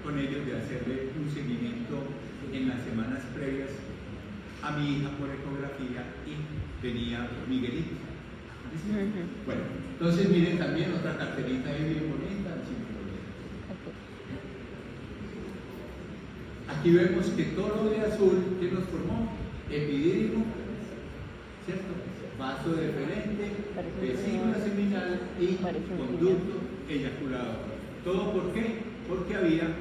con ellos de hacerle un seguimiento en las semanas previas a mi hija por ecografía y venía Miguelito. Bueno, entonces miren también otra carterita ahí bien bonita, sin problema. Aquí vemos que todo lo de azul que nos formó, epidídimo, ¿cierto?, vaso deferente, vesícula seminal y conducto eyaculador. ¿Todo por qué? Porque había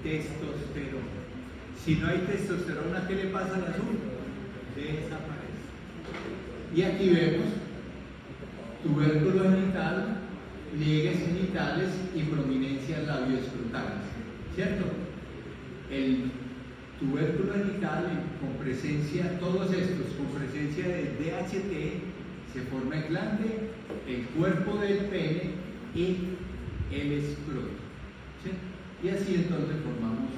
testosterona. Si no hay testosterona, ¿qué le pasa al azul? Desaparece. Y aquí vemos tubérculo genital, pliegues genitales y prominencias labioescrotales, ¿cierto? El tubérculo genital con presencia, todos estos con presencia de DHT, se forma el glande, el cuerpo del pene y el escroto, ¿cierto? Y así entonces formamos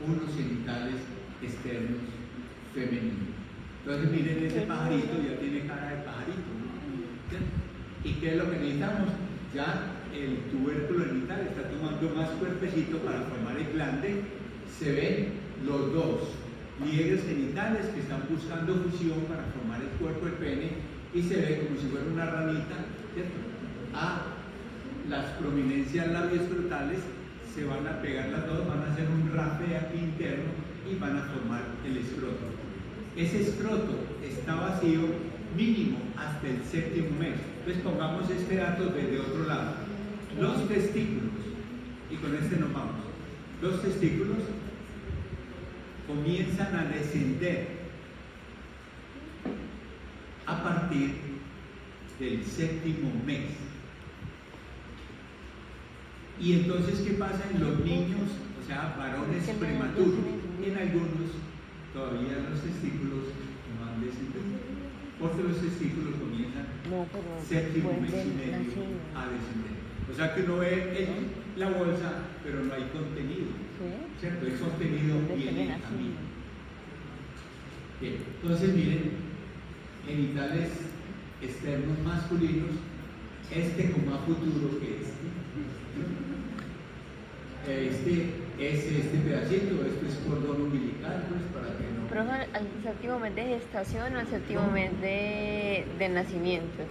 unos genitales externos femeninos. Entonces miren, ese pajarito ya tiene cara de pajarito, ¿cierto? ¿Y qué es lo que necesitamos? Ya el tubérculo genital está tomando más cuerpecito para formar el glande. Se ven los dos pliegues genitales que están buscando fusión para formar el cuerpo del pene y se ve como si fuera una ranita, ¿cierto? A las prominencias labioescrotales se van a pegar las dos, van a hacer un rape aquí interno y van a formar el escroto. Ese escroto está vacío mínimo hasta el 7º mes. Entonces pongamos este dato desde otro lado. Los testículos, y con este nos vamos, los testículos comienzan a descender a partir del 7º mes. Y entonces, ¿qué pasa en los niños, o sea, varones prematuros? En algunos todavía los testículos no han descendido, porque los testículos comienzan 7º mes y medio a descender. O sea que uno ve la bolsa, pero no hay contenido, ¿cierto? El contenido viene en camino. Bien, entonces miren, genitales externos masculinos, este como a futuro que este pedacito, esto es cordón umbilical, pues para que no... Pero al 7º mes de gestación o al 7º mes de nacimiento.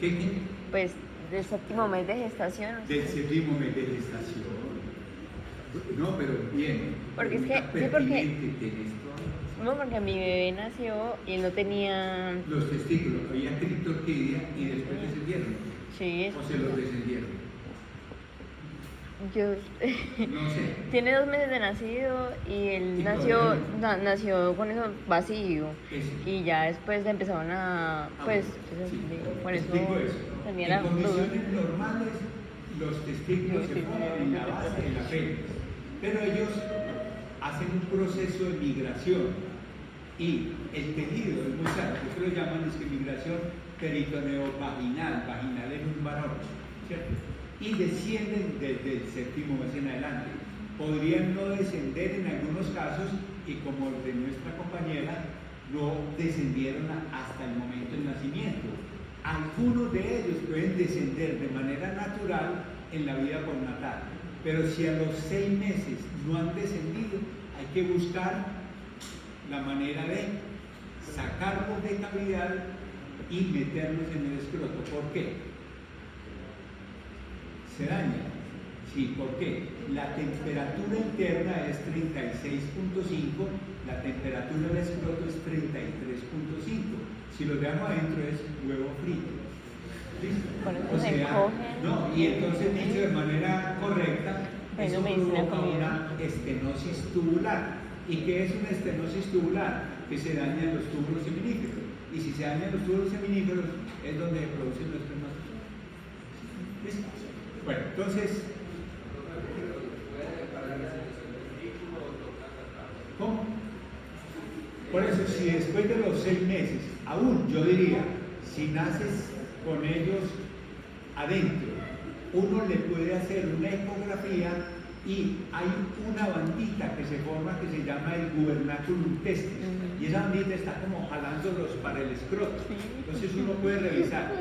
¿Qué? Pues del 7º mes de gestación. Del 7º mes de gestación. No, pero bien. Porque es que, sí, porque mi bebé nació y no tenía... Los testículos, había criptorquidia y después descendieron. Sí. ¿O se los descendieron? Yo... No sé. Tiene 2 meses de nacido y él nació con eso vacío. Eso. Y ya después empezaron a... Pues, sí. por eso En tenía la condiciones normales, los testículos se forman en la base de la pelvis. Pero ellos, hacen un proceso de migración y el tejido es muy claro, esto lo llaman es que migración peritoneovaginal, vaginal en un varón, ¿cierto? Y descienden desde el séptimo mes en adelante. Podrían no descender en algunos casos y como el de nuestra compañera, no descendieron hasta el momento del nacimiento. Algunos de ellos pueden descender de manera natural en la vida postnatal, pero si a los 6 meses no han descendido, hay que buscar la manera de sacarlos de cavidad y meterlos en el escroto. ¿Por qué? Se daña. Sí, ¿por qué? La temperatura interna es 36.5, la temperatura del escroto es 33.5. Si lo dejamos adentro es huevo frito. ¿Listo? Por eso O se sea, encogen. no, y entonces dicho de manera correcta, Bueno, eso medicina provoca comida. una estenosis tubular. ¿Y qué es una estenosis tubular? Que se dañan los túbulos seminíferos. Y si se dañan los túbulos seminíferos es donde se producen los espermatozoides. ¿Listo? Bueno, entonces, ¿cómo? Por eso, si después de los 6 meses, aún yo diría, si naces con ellos adentro, uno le puede hacer una ecografía y hay una bandita que se forma que se llama el gubernaculum testis, y esa bandita está como jalándolos para el escroto. Entonces uno puede revisar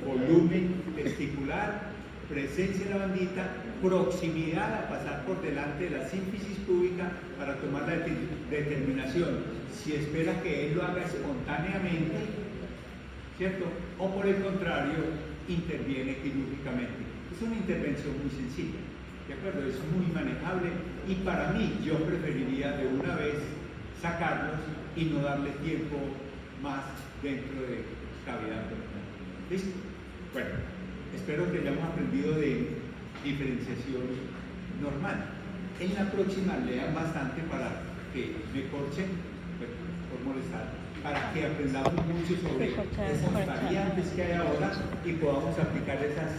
volumen testicular, presencia de la bandita, proximidad a pasar por delante de la sínfisis púbica para tomar la determinación si espera que él lo haga espontáneamente, ¿cierto? O por el contrario, interviene quirúrgicamente. Es una intervención muy sencilla, ¿de acuerdo? Es muy manejable y para mí yo preferiría de una vez sacarlos y no darle tiempo más dentro de cavidad abdominal. ¿Listo? Bueno, espero que hayamos aprendido de diferenciación normal. En la próxima lean bastante para que me corchen, por molestar, para que aprendamos mucho sobre esas variantes que hay ahora y podamos aplicar esas